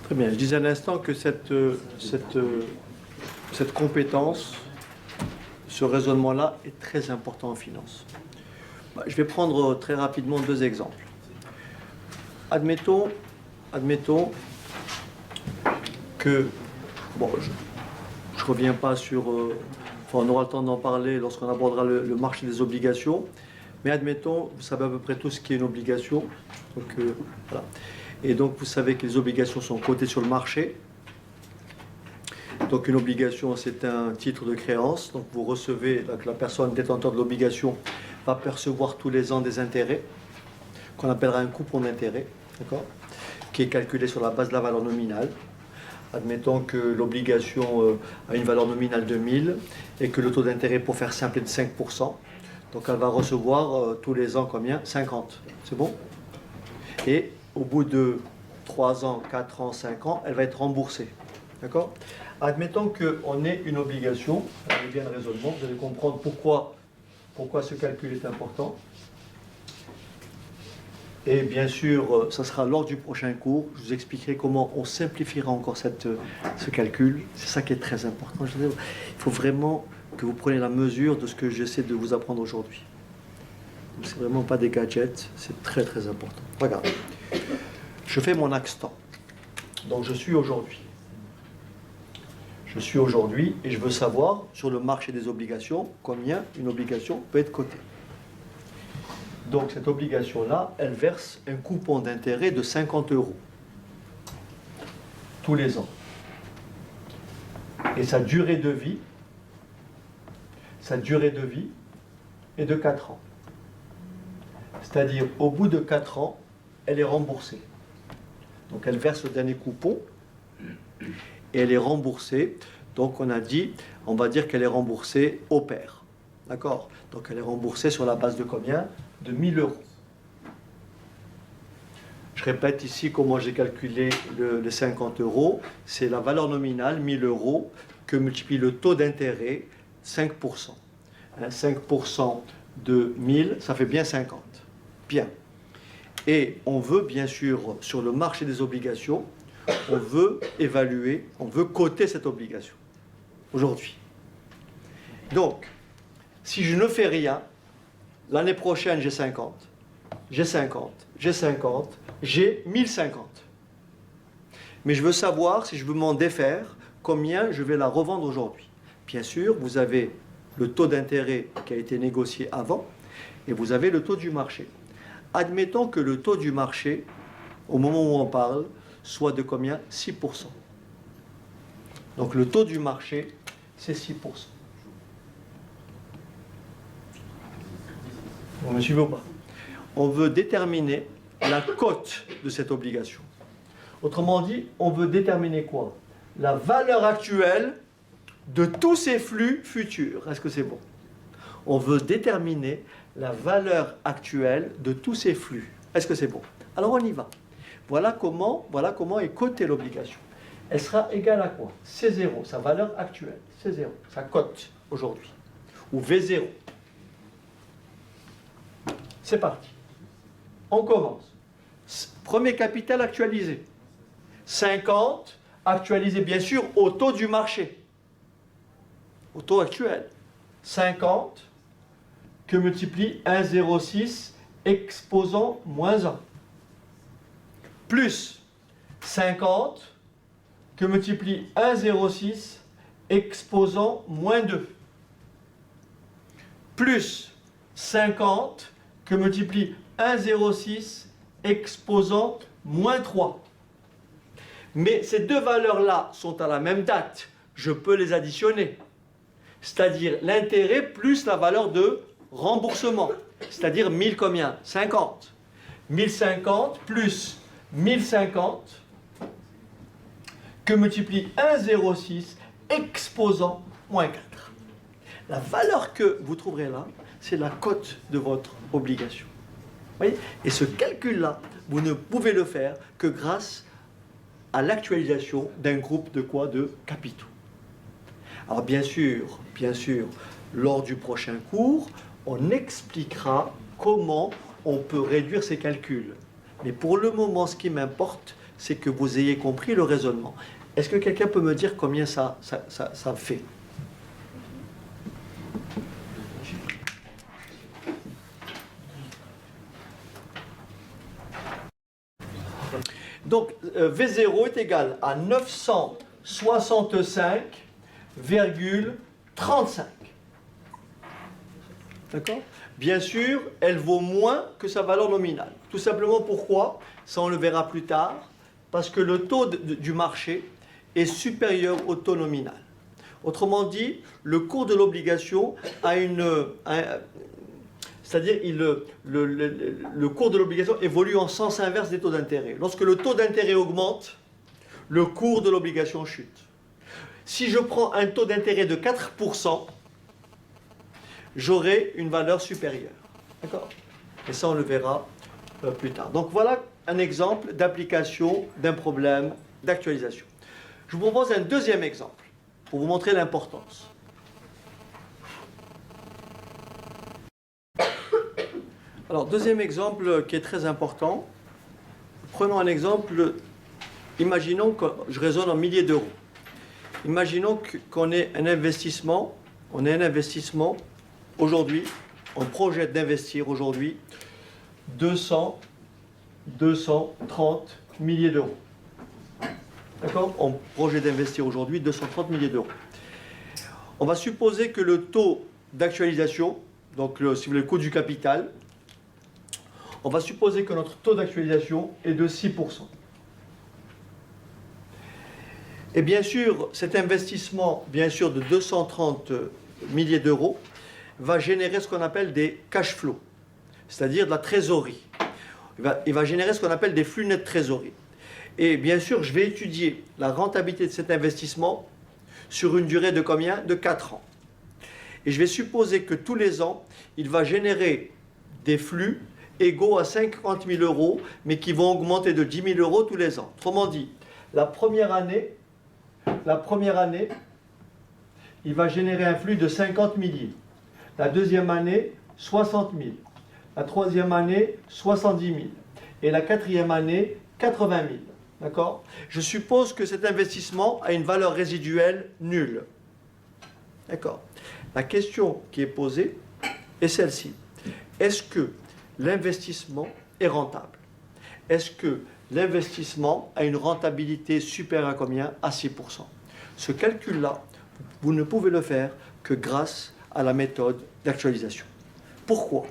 Très bien, je disais à l'instant que cette compétence, ce raisonnement-là est très important en finance. Je vais prendre très rapidement deux exemples. Admettons que, bon, je ne reviens pas sur, enfin on aura le temps d'en parler lorsqu'on abordera le marché des obligations, mais admettons, vous savez à peu près tout ce qui est une obligation, donc voilà. Et donc vous savez que les obligations sont cotées sur le marché. Donc une obligation, c'est un titre de créance. Donc vous recevez, donc la personne détenteur de l'obligation va percevoir tous les ans des intérêts, qu'on appellera un coupon d'intérêt, d'accord, qui est calculé sur la base de la valeur nominale. Admettons que l'obligation a une valeur nominale de 1000 et que le taux d'intérêt, pour faire simple, est de 5%. Donc elle va recevoir tous les ans combien? 50. C'est bon? Et au bout de 3 ans, 4 ans, 5 ans, elle va être remboursée. D'accord? Admettons qu'on ait une obligation, avec bien le raisonnement, vous allez comprendre pourquoi ce calcul est important. Et bien sûr, ça sera lors du prochain cours, je vous expliquerai comment on simplifiera encore ce calcul. C'est ça qui est très important. Il faut vraiment que vous preniez la mesure de ce que j'essaie de vous apprendre aujourd'hui. C'est vraiment pas des gadgets, c'est très très important. Regarde, je fais mon axe temps. Donc je suis aujourd'hui. Je suis aujourd'hui et je veux savoir sur le marché des obligations combien une obligation peut être cotée. Donc cette obligation-là, elle verse un coupon d'intérêt de 50 € tous les ans. Et sa durée de vie est de 4 ans. C'est-à-dire au bout de 4 ans, elle est remboursée. Donc elle verse le dernier coupon et elle est remboursée. Donc on va dire qu'elle est remboursée au pair. D'accord? Donc elle est remboursée sur la base de combien? De 1000 €. Je répète ici comment j'ai calculé les 50 €. C'est la valeur nominale, 1000 € que multiplie le taux d'intérêt, 5%. 5% de 1000, ça fait bien 50. Bien. Et on veut bien sûr, sur le marché des obligations, on veut évaluer, on veut coter cette obligation aujourd'hui. Donc, si je ne fais rien, l'année prochaine j'ai 50, j'ai 50, j'ai 50, j'ai 1050. Mais je veux savoir, si je veux m'en défaire, combien je vais la revendre aujourd'hui. Bien sûr, vous avez le taux d'intérêt qui a été négocié avant et vous avez le taux du marché. Admettons que le taux du marché, au moment où on parle, soit de combien? 6%. Donc le taux du marché, c'est 6%. Vous me suivez ou pas? On veut déterminer la cote de cette obligation. Autrement dit, on veut déterminer quoi? La valeur actuelle de tous ces flux futurs. Est-ce que c'est bon? On veut déterminer la valeur actuelle de tous ces flux. Est-ce que c'est bon? Alors on y va. Voilà comment est cotée l'obligation. Elle sera égale à quoi? C0, sa valeur actuelle. C0, sa cote aujourd'hui. Ou V0. C'est parti. On commence. Premier capital actualisé. 50, actualisé bien sûr au taux du marché. Au taux actuel. 50 que multiplie 1,06 exposant moins 1. Plus 50 que multiplie 1,06 exposant moins 2. Plus 50 que multiplie 1,06 exposant moins 3. Mais ces deux valeurs-là sont à la même date. Je peux les additionner. C'est-à-dire l'intérêt plus la valeur de remboursement. C'est-à-dire 1000 combien? 50. 1050 plus 1050 que multiplie 1,06 exposant moins 4. La valeur que vous trouverez là, c'est la cote de votre obligation. Vous voyez? Et ce calcul-là, vous ne pouvez le faire que grâce à l'actualisation d'un groupe de quoi? De capitaux. Alors bien sûr, Lors du prochain cours, on expliquera comment on peut réduire ces calculs. Mais pour le moment, ce qui m'importe, c'est que vous ayez compris le raisonnement. Est-ce que quelqu'un peut me dire combien ça fait? Donc, V0 est égal à 965,35. D'accord? Bien sûr, elle vaut moins que sa valeur nominale. Tout simplement pourquoi? Ça, on le verra plus tard. Parce que le taux du marché est supérieur au taux nominal. Autrement dit, le cours de l'obligation a c'est-à-dire le cours de l'obligation évolue en sens inverse des taux d'intérêt. Lorsque le taux d'intérêt augmente, le cours de l'obligation chute. Si je prends un taux d'intérêt de 4%, j'aurai une valeur supérieure. D'accord? Et ça, on le verra plus tard. Donc voilà un exemple d'application d'un problème d'actualisation. Je vous propose un deuxième exemple pour vous montrer l'importance. Alors, deuxième exemple qui est très important. Prenons un exemple. Imaginons que je raisonne en milliers d'euros. Imaginons qu'on ait un investissement. On ait un investissement aujourd'hui. On projette d'investir aujourd'hui 230 milliers d'euros. D'accord? On projette d'investir aujourd'hui 230 milliers d'euros. On va supposer que le taux d'actualisation, donc si vous voulez, le coût du capital, on va supposer que notre taux d'actualisation est de 6%. Et bien sûr, cet investissement, bien sûr, de 230 milliers d'euros, va générer ce qu'on appelle des cash flows, c'est-à-dire de la trésorerie. Il va générer ce qu'on appelle des flux nets de trésorerie. Et bien sûr, je vais étudier la rentabilité de cet investissement sur une durée de combien? De 4 ans. Et je vais supposer que tous les ans, il va générer des flux égaux à 50 000 euros, mais qui vont augmenter de 10 000 euros tous les ans. Autrement dit, la première année, il va générer un flux de 50 milliers. La deuxième année, 60 000. La troisième année, 70 000. Et la quatrième année, 80 000. D'accord? Je suppose que cet investissement a une valeur résiduelle nulle. D'accord? La question qui est posée est celle-ci. Est-ce que l'investissement est rentable? Est-ce que l'investissement a une rentabilité supérieure à combien? À 6%. Ce calcul-là, vous ne pouvez le faire que grâce à la méthode d'actualisation. Pourquoi?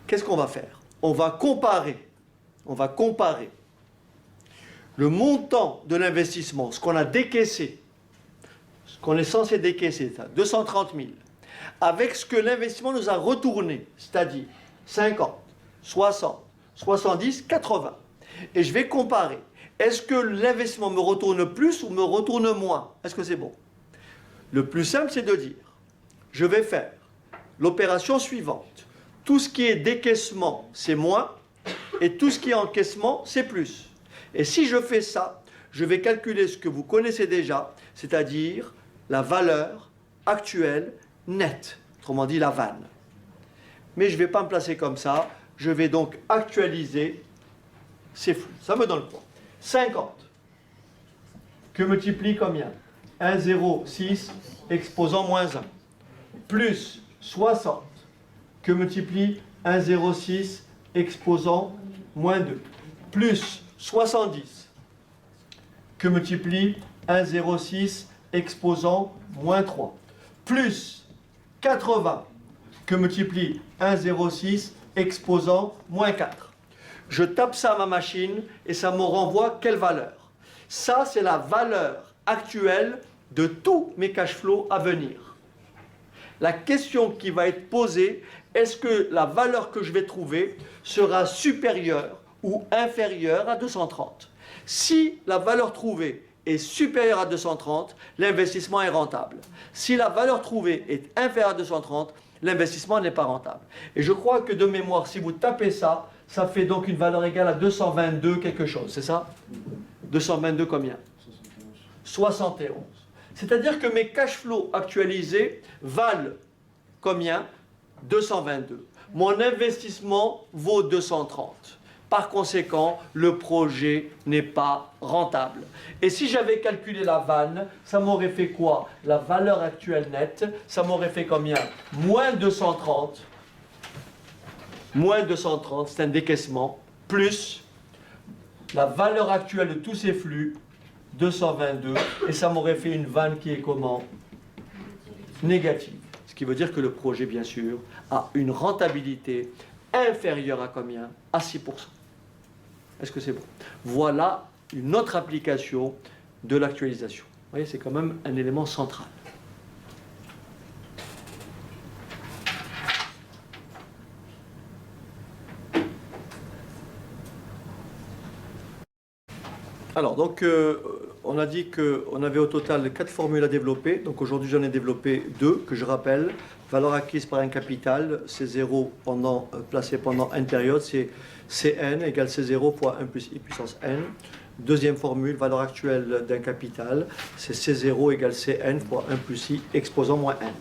Qu'est-ce qu'on va faire? On va comparer le montant de l'investissement, ce qu'on a décaissé, ce qu'on est censé décaisser, 230 000, avec ce que l'investissement nous a retourné, c'est-à-dire 50, 60, 70, 80. Et je vais comparer. Est-ce que l'investissement me retourne plus ou me retourne moins? Est-ce que c'est bon? Le plus simple, c'est de dire, je vais faire l'opération suivante. Tout ce qui est décaissement, c'est moins, et tout ce qui est encaissement, c'est plus. Et si je fais ça, je vais calculer ce que vous connaissez déjà, c'est-à-dire la valeur actuelle nette, autrement dit la vanne. Mais je ne vais pas me placer comme ça, je vais donc actualiser ces flux. Ça me donne quoi? 50, que multiplie combien? 1,06 exposant moins 1, plus 60, que multiplie 1,06 exposant moins 2, plus 70, que multiplie 1,06 exposant moins 3, plus 80, que multiplie 1,06 exposant moins 4. Je tape ça à ma machine et ça me renvoie quelle valeur? Ça, c'est la valeur actuelle de tous mes cash flows à venir. La question qui va être posée, est-ce que la valeur que je vais trouver sera supérieure ou inférieure à 230? Si la valeur trouvée est supérieure à 230, l'investissement est rentable. Si la valeur trouvée est inférieure à 230, l'investissement n'est pas rentable. Et je crois que de mémoire, si vous tapez ça, ça fait donc une valeur égale à 222 quelque chose, c'est ça? 222 combien? 71. C'est-à-dire que mes cash flows actualisés valent combien? 222. Mon investissement vaut 230. Par conséquent, le projet n'est pas rentable. Et si j'avais calculé la vanne, ça m'aurait fait quoi? La valeur actuelle nette, ça m'aurait fait combien? Moins 230. Moins 230, c'est un décaissement, plus la valeur actuelle de tous ces flux, 222, et ça m'aurait fait une vanne qui est comment? Négative. Ce qui veut dire que le projet, bien sûr, a une rentabilité inférieure à combien? À 6%. Est-ce que c'est bon? Voilà une autre application de l'actualisation. Vous voyez, c'est quand même un élément central. Alors, donc, on a dit qu'on avait au total 4 formules à développer. Donc, aujourd'hui, j'en ai développé 2, que je rappelle. Valeur acquise par un capital, C0 placé pendant n périodes, c'est Cn égale C0 fois 1 plus I puissance n. Deuxième formule, valeur actuelle d'un capital, c'est C0 égale Cn fois 1 plus I exposant moins n.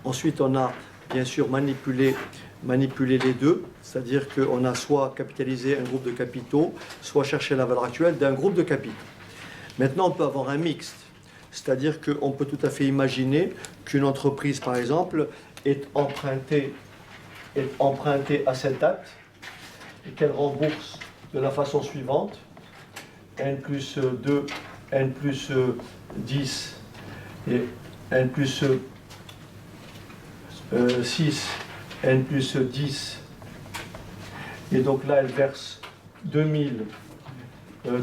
Ensuite, on a bien sûr manipulé les deux, c'est-à-dire qu'on a soit capitalisé un groupe de capitaux, soit cherché la valeur actuelle d'un groupe de capitaux. Maintenant, on peut avoir un mixte, c'est-à-dire qu'on peut tout à fait imaginer qu'une entreprise, par exemple, est empruntée à cette date et qu'elle rembourse de la façon suivante, n plus 2, n plus 10 et n plus 6, n plus 10, et donc là elle verse 2000,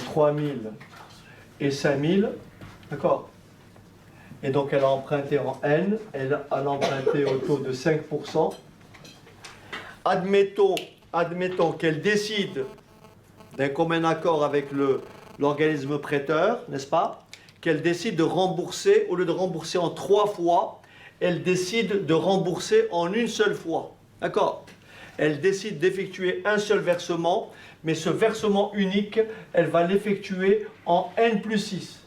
3000 et 5000, d'accord? Et donc elle a emprunté en N, elle a emprunté au taux de 5%. Admettons qu'elle décide d'un commun accord avec l'organisme prêteur, n'est-ce pas? Qu'elle décide de rembourser, au lieu de rembourser en 3 fois, elle décide de rembourser en une seule fois. D'accord? Elle décide d'effectuer un seul versement, mais ce versement unique, elle va l'effectuer en N plus 6.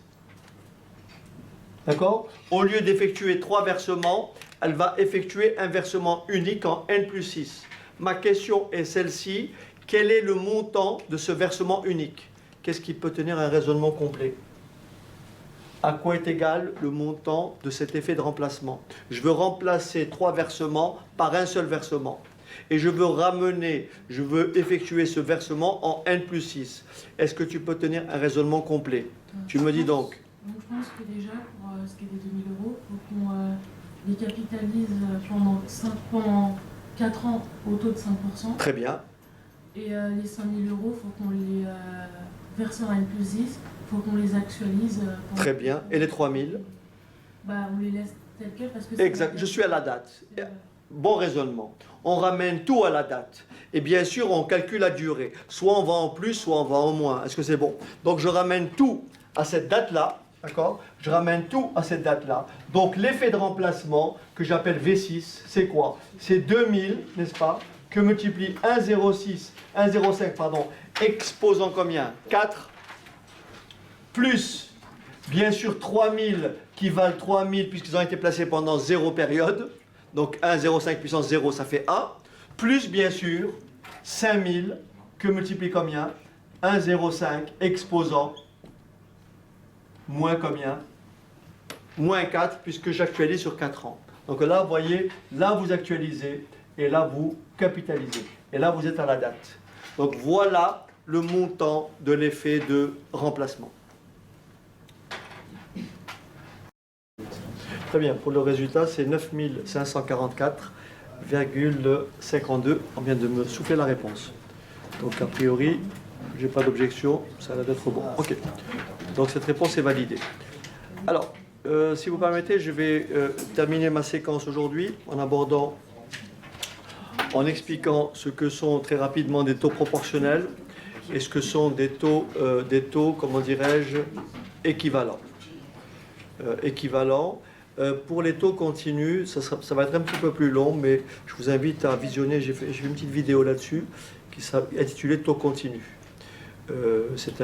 D'accord? Au lieu d'effectuer 3 versements, elle va effectuer un versement unique en N plus 6. Ma question est celle-ci. Quel est le montant de ce versement unique? Qu'est-ce qui peut tenir un raisonnement complet? À quoi est égal le montant de cet effet de remplacement? Je veux remplacer 3 versements par un seul versement. Et je veux effectuer ce versement en N plus 6. Est-ce que tu peux tenir un raisonnement complet? Tu me dis donc. Donc je pense que déjà, pour ce qui est des 2000 euros, il faut qu'on les capitalise pendant 4 ans au taux de 5%. Très bien. Et les 5000 euros, il faut qu'on les verse en N plus 10, il faut qu'on les actualise. Très bien. Et les 3000? On les laisse tels quels parce que... Exact. Je suis à la date. Bon raisonnement. On ramène tout à la date. Et bien sûr, on calcule la durée. Soit on va en plus, soit on va en moins. Est-ce que c'est bon? Donc je ramène tout à cette date-là. D'accord? Je ramène tout à cette date-là. Donc l'effet de remplacement, que j'appelle V6, c'est quoi? C'est 2000, n'est-ce pas? Que multiplie 1,05, pardon, exposant combien? 4, plus, bien sûr, 3000 qui valent 3000 puisqu'ils ont été placés pendant 0 période. Donc 1,05 puissance 0, ça fait 1. Plus, bien sûr, 5000 que multiplie combien? 1,05 exposant moins combien? Moins 4 puisque j'actualise sur 4 ans. Donc là, vous voyez, là vous actualisez et là vous capitalisez. Et là vous êtes à la date. Donc voilà le montant de l'effet de remplacement. Très bien, pour le résultat, c'est 9544,52. On vient de me souffler la réponse. Donc a priori, j'ai pas d'objection, ça va être bon. Ok. Donc cette réponse est validée. Alors, si vous permettez, je vais terminer ma séquence aujourd'hui en expliquant ce que sont très rapidement des taux proportionnels et ce que sont des taux comment dirais-je, équivalents. Pour les taux continus, ça va être un petit peu plus long, mais je vous invite à visionner, j'ai fait une petite vidéo là-dessus qui est intitulée Taux continu. C'est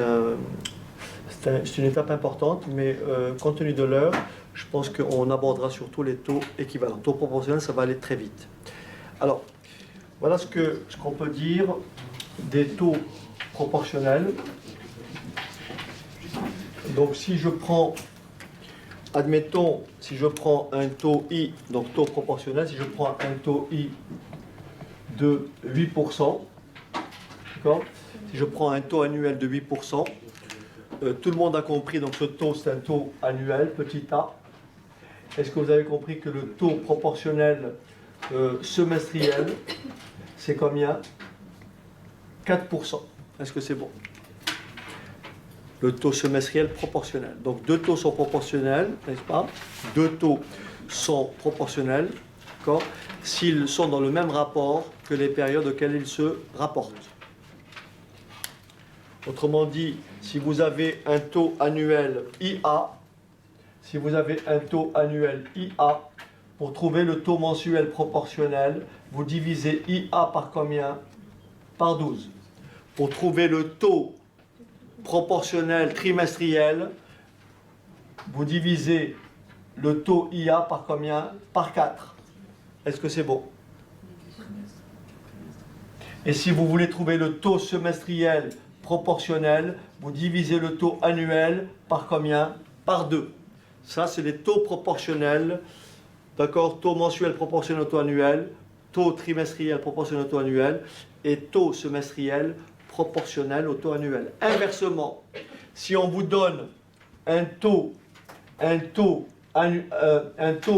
une étape importante, mais compte tenu de l'heure, Je pense qu'on abordera surtout les taux équivalents. Taux proportionnel, ça va aller très vite. Alors, voilà ce qu'on peut dire des taux proportionnels. Donc si je prends, admettons, si je prends un taux I, donc taux proportionnel, si je prends un taux I de 8%, d'accord ? Si je prends un taux annuel de 8%, tout le monde a compris, donc ce taux c'est un taux annuel, petit a. Est-ce que vous avez compris que le taux proportionnel semestriel, c'est combien ? 4%. Est-ce que c'est bon ? Le taux semestriel proportionnel. Donc deux taux sont proportionnels, n'est-ce pas ? Deux taux sont proportionnels, d'accord ? S'ils sont dans le même rapport que les périodes auxquelles ils se rapportent. Autrement dit, si vous avez un taux annuel IA, si vous avez un taux annuel IA, pour trouver le taux mensuel proportionnel, vous divisez IA par combien ? Par 12. Pour trouver le taux proportionnel trimestriel, vous divisez le taux IA par combien ? Par 4. Est-ce que c'est bon ? Et si vous voulez trouver le taux semestriel proportionnel, vous divisez le taux annuel par combien ? Par 2. Ça, c'est les taux proportionnels. D'accord ? Taux mensuel proportionnel au taux annuel, taux trimestriel proportionnel au taux annuel et taux semestriel proportionnel au taux annuel. Inversement, si on vous donne un taux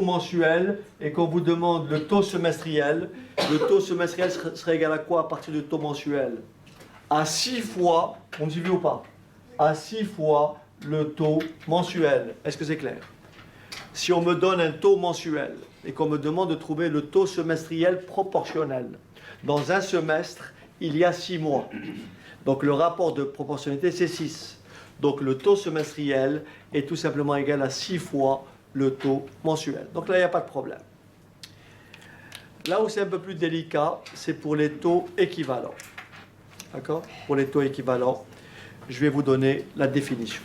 mensuel et qu'on vous demande le taux semestriel serait égal à quoi à partir du taux mensuel ? À 6 fois, on me suit ou pas ? À 6 fois le taux mensuel. Est-ce que c'est clair ? Si on me donne un taux mensuel et qu'on me demande de trouver le taux semestriel proportionnel, dans un semestre, il y a 6 mois. Donc le rapport de proportionnalité, c'est 6. Donc le taux semestriel est tout simplement égal à 6 fois le taux mensuel. Donc là, il n'y a pas de problème. Là où c'est un peu plus délicat, c'est pour les taux équivalents. D'accord ? Pour les taux équivalents, je vais vous donner la définition.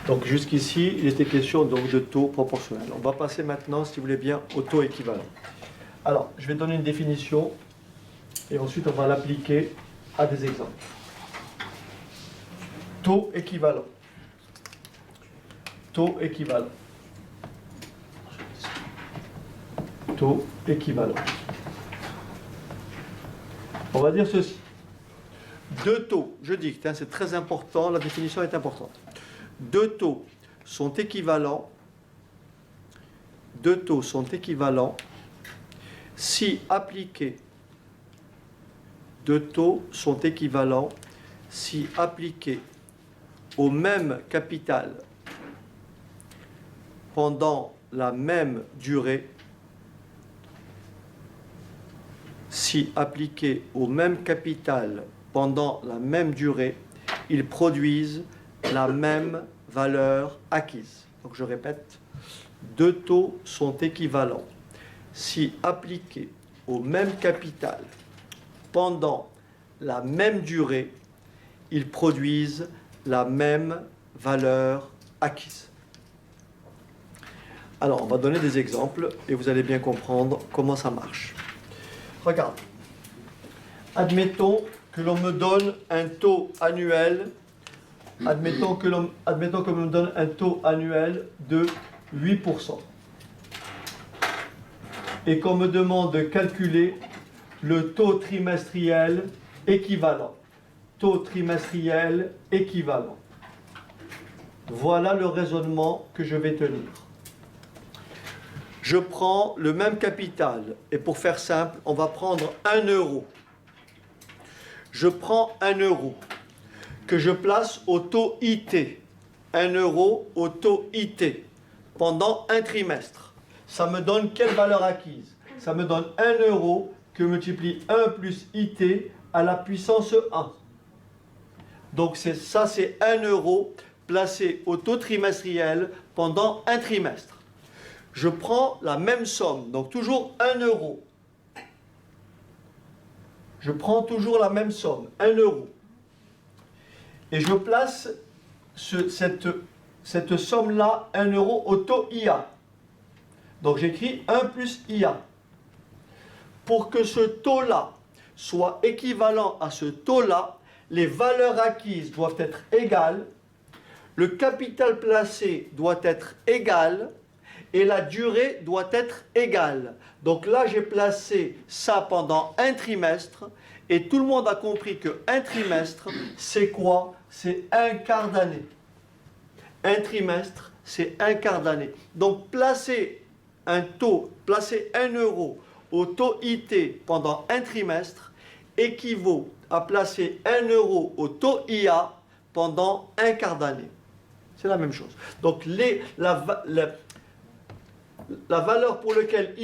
Donc jusqu'ici, il était question donc de taux proportionnel. On va passer maintenant, si vous voulez bien, au taux équivalent. Alors, je vais donner une définition et ensuite on va l'appliquer à des exemples. Taux équivalent. Taux équivalent. Taux équivalent. On va dire ceci. Deux taux, je dicte, c'est très important, la définition est importante. Deux taux sont équivalents. Deux taux sont équivalents si appliqués. Deux taux sont équivalents si appliqués au même capital pendant la même durée. Si appliqués au même capital pendant la même durée, ils produisent la même valeur acquise. Donc je répète, deux taux sont équivalents si appliqués au même capital pendant la même durée, ils produisent la même valeur acquise. Alors on va donner des exemples et vous allez bien comprendre comment ça marche. Regarde, admettons que l'on me donne un taux annuel. Admettons que l'on me donne un taux annuel de 8% et qu'on me demande de calculer le taux trimestriel équivalent. Taux trimestriel équivalent. Voilà le raisonnement que je vais tenir. Je prends le même capital et pour faire simple, on va prendre 1 euro. Je prends 1 euro que je place au taux IT, 1 euro au taux IT, pendant un trimestre. Ça me donne quelle valeur acquise ? Ça me donne 1 euro que multiplie 1 plus IT à la puissance 1. Donc ça c'est 1 euro placé au taux trimestriel pendant un trimestre. Je prends la même somme, donc toujours 1 euro. Je prends toujours la même somme, 1 euro. et je place cette somme-là, 1 euro, au taux IA. Donc j'écris 1 plus IA. Pour que ce taux-là soit équivalent à ce taux-là, les valeurs acquises doivent être égales, le capital placé doit être égal et la durée doit être égale. Donc là, j'ai placé ça pendant un trimestre et tout le monde a compris qu'un trimestre, c'est quoi? C'est un quart d'année. Un trimestre, c'est un quart d'année. Donc placer 1 euro au taux IT pendant un trimestre équivaut à placer 1 euro au taux IA pendant un quart d'année. C'est la même chose. Donc la valeur pour laquelle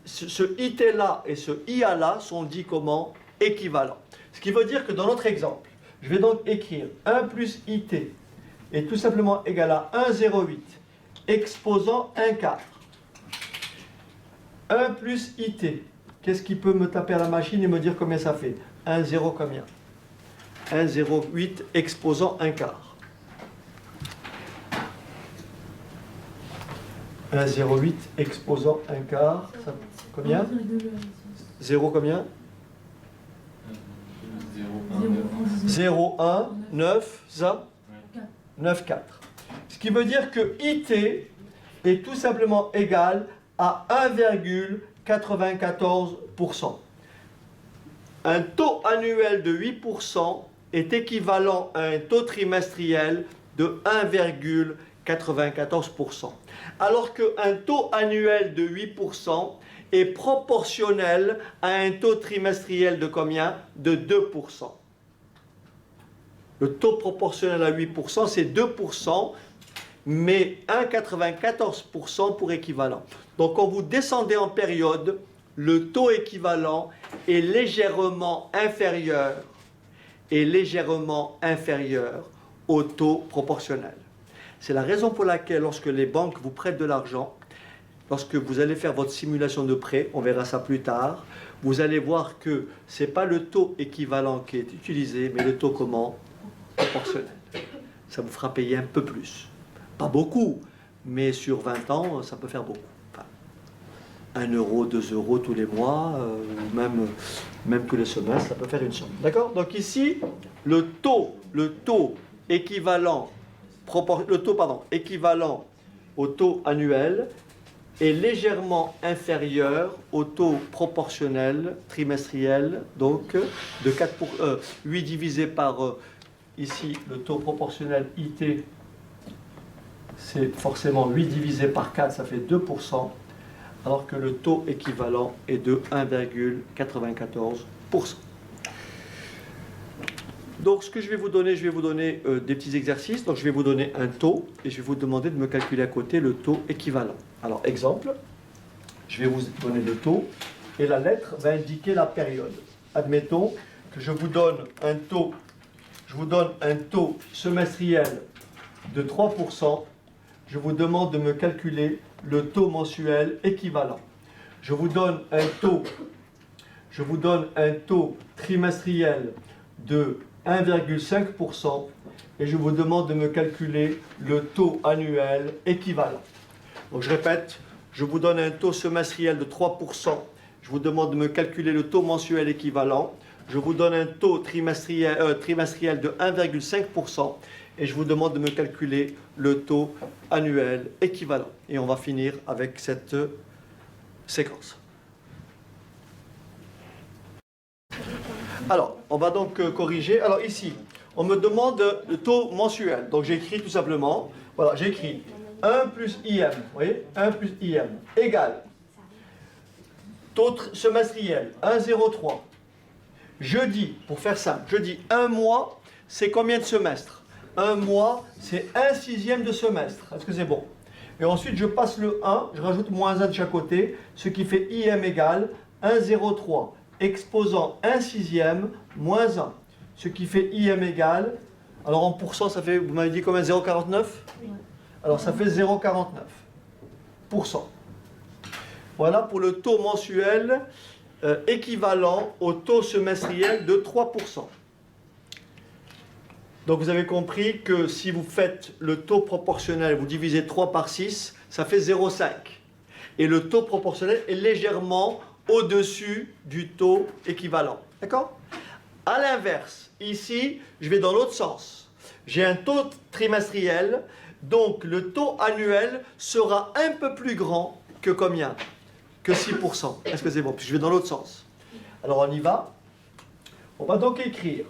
ce IT-là et ce IA-là sont dits comment? Équivalents. Ce qui veut dire que dans notre exemple, je vais donc écrire 1 plus IT est tout simplement égal à 1,08 exposant 1 quart. 1 plus IT, qu'est-ce qui peut me taper à la machine et me dire combien ça fait? 1,0 combien? 1,08 exposant 1 quart. 1,08 exposant 1 quart, ça, combien? 0 combien? 0,1,9, ça? 9,4. Ce qui veut dire que IT est tout simplement égal à 1,94%. Un taux annuel de 8% est équivalent à un taux trimestriel de 1,94%. Alors qu'un taux annuel de 8% est proportionnel à un taux trimestriel de combien? De 2%. Le taux proportionnel à 8%, c'est 2%, mais 1,94% pour équivalent. Donc quand vous descendez en période, le taux équivalent est légèrement inférieur au taux proportionnel. C'est la raison pour laquelle lorsque les banques vous prêtent de l'argent, lorsque vous allez faire votre simulation de prêt, on verra ça plus tard, vous allez voir que ce n'est pas le taux équivalent qui est utilisé, mais le taux comment? Proportionnel. Ça vous fera payer un peu plus. Pas beaucoup, mais sur 20 ans, ça peut faire beaucoup. Enfin, 1 euro, 2 euros tous les mois, même tous les semestres, ça peut faire une somme. D'accord? Donc ici, le taux équivalent au taux annuel est légèrement inférieur au taux proportionnel trimestriel, donc de 8 divisé par, ici, le taux proportionnel IT, c'est forcément 8 divisé par 4, ça fait 2%, alors que le taux équivalent est de 1,94%. Donc ce que je vais vous donner des petits exercices. Donc je vais vous donner un taux et je vais vous demander de me calculer à côté le taux équivalent. Alors exemple, je vais vous donner le taux et la lettre va indiquer la période. Admettons que je vous donne un taux semestriel de 3%. Je vous demande de me calculer le taux mensuel équivalent. Je vous donne un taux trimestriel de 1,5% et je vous demande de me calculer le taux annuel équivalent. Donc je répète, je vous donne un taux semestriel de 3%, je vous demande de me calculer le taux mensuel équivalent, je vous donne un taux trimestriel de 1,5% et je vous demande de me calculer le taux annuel équivalent. Et on va finir avec cette séquence. Alors, on va donc corriger. Alors ici, on me demande le taux mensuel. Donc j'écris tout simplement, voilà, j'écris 1 plus IM, vous voyez, 1 plus IM, égale taux semestriel, 1,03. Je dis, pour faire simple, je dis un mois, c'est combien de semestres? Un mois, c'est 1/6 de semestre. Est-ce que c'est bon? Et ensuite, je passe le 1, je rajoute moins 1 de chaque côté, ce qui fait IM égale 1,03. Exposant 1/6 moins 1, ce qui fait IM égale, alors en pourcent, ça fait, vous m'avez dit combien? 0,49? Alors ça fait 0,49%. Voilà pour le taux mensuel équivalent au taux semestriel de 3%. Donc vous avez compris que si vous faites le taux proportionnel, vous divisez 3 par 6, ça fait 0,5. Et le taux proportionnel est légèrement au-dessus du taux équivalent. D'accord? À l'inverse, ici, je vais dans l'autre sens. J'ai un taux trimestriel, donc le taux annuel sera un peu plus grand que combien? Que 6%. Est-ce que c'est bon? Puis je vais dans l'autre sens. Alors on y va. On va donc écrire,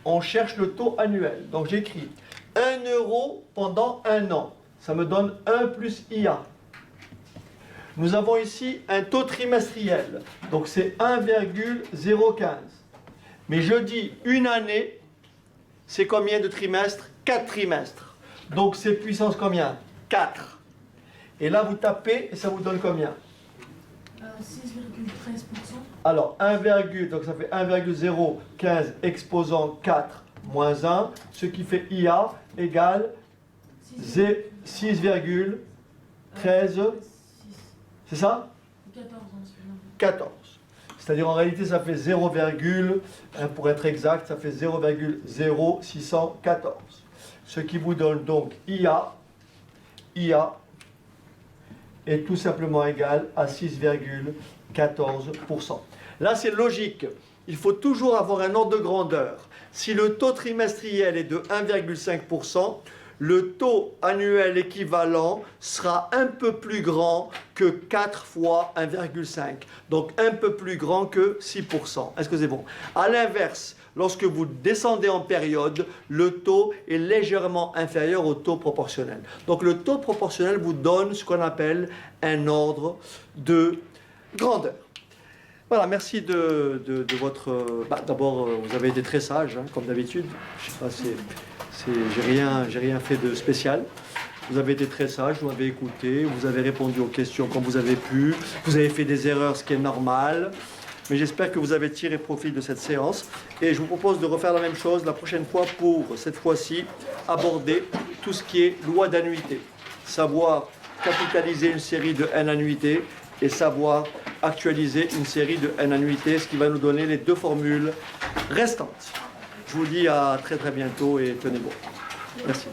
on cherche le taux annuel. Donc j'écris 1 euro pendant un an. Ça me donne 1 plus IA. Nous avons ici un taux trimestriel. Donc c'est 1,015. Mais je dis une année, c'est combien de trimestres? 4 trimestres. Donc c'est puissance combien? 4. Et là vous tapez et ça vous donne combien? 6,13%. Alors, donc ça fait 1,015 exposant 4 moins 1, ce qui fait IA égale 6,13. C'est ça? 14 en suivant. 14. C'est-à-dire en réalité ça fait 0, pour être exact, ça fait 0,0614. Ce qui vous donne donc IA est tout simplement égal à 6,14%. Là, c'est logique. Il faut toujours avoir un ordre de grandeur. Si le taux trimestriel est de 1,5%, le taux annuel équivalent sera un peu plus grand que 4 fois 1,5. Donc un peu plus grand que 6%. Est-ce que c'est bon? À l'inverse, lorsque vous descendez en période, le taux est légèrement inférieur au taux proportionnel. Donc le taux proportionnel vous donne ce qu'on appelle un ordre de grandeur. Voilà, merci de votre... d'abord, vous avez été très sage, hein, comme d'habitude. Je sais pas, j'ai rien fait de spécial. Vous avez été très sage, vous m'avez écouté, vous avez répondu aux questions comme vous avez pu. Vous avez fait des erreurs, ce qui est normal. Mais j'espère que vous avez tiré profit de cette séance. Et je vous propose de refaire la même chose la prochaine fois pour, cette fois-ci, aborder tout ce qui est loi d'annuité. Savoir capitaliser une série de n annuités et savoir actualiser une série de n annuités, ce qui va nous donner les 2 formules restantes. Je vous dis à très bientôt et tenez bon. Merci.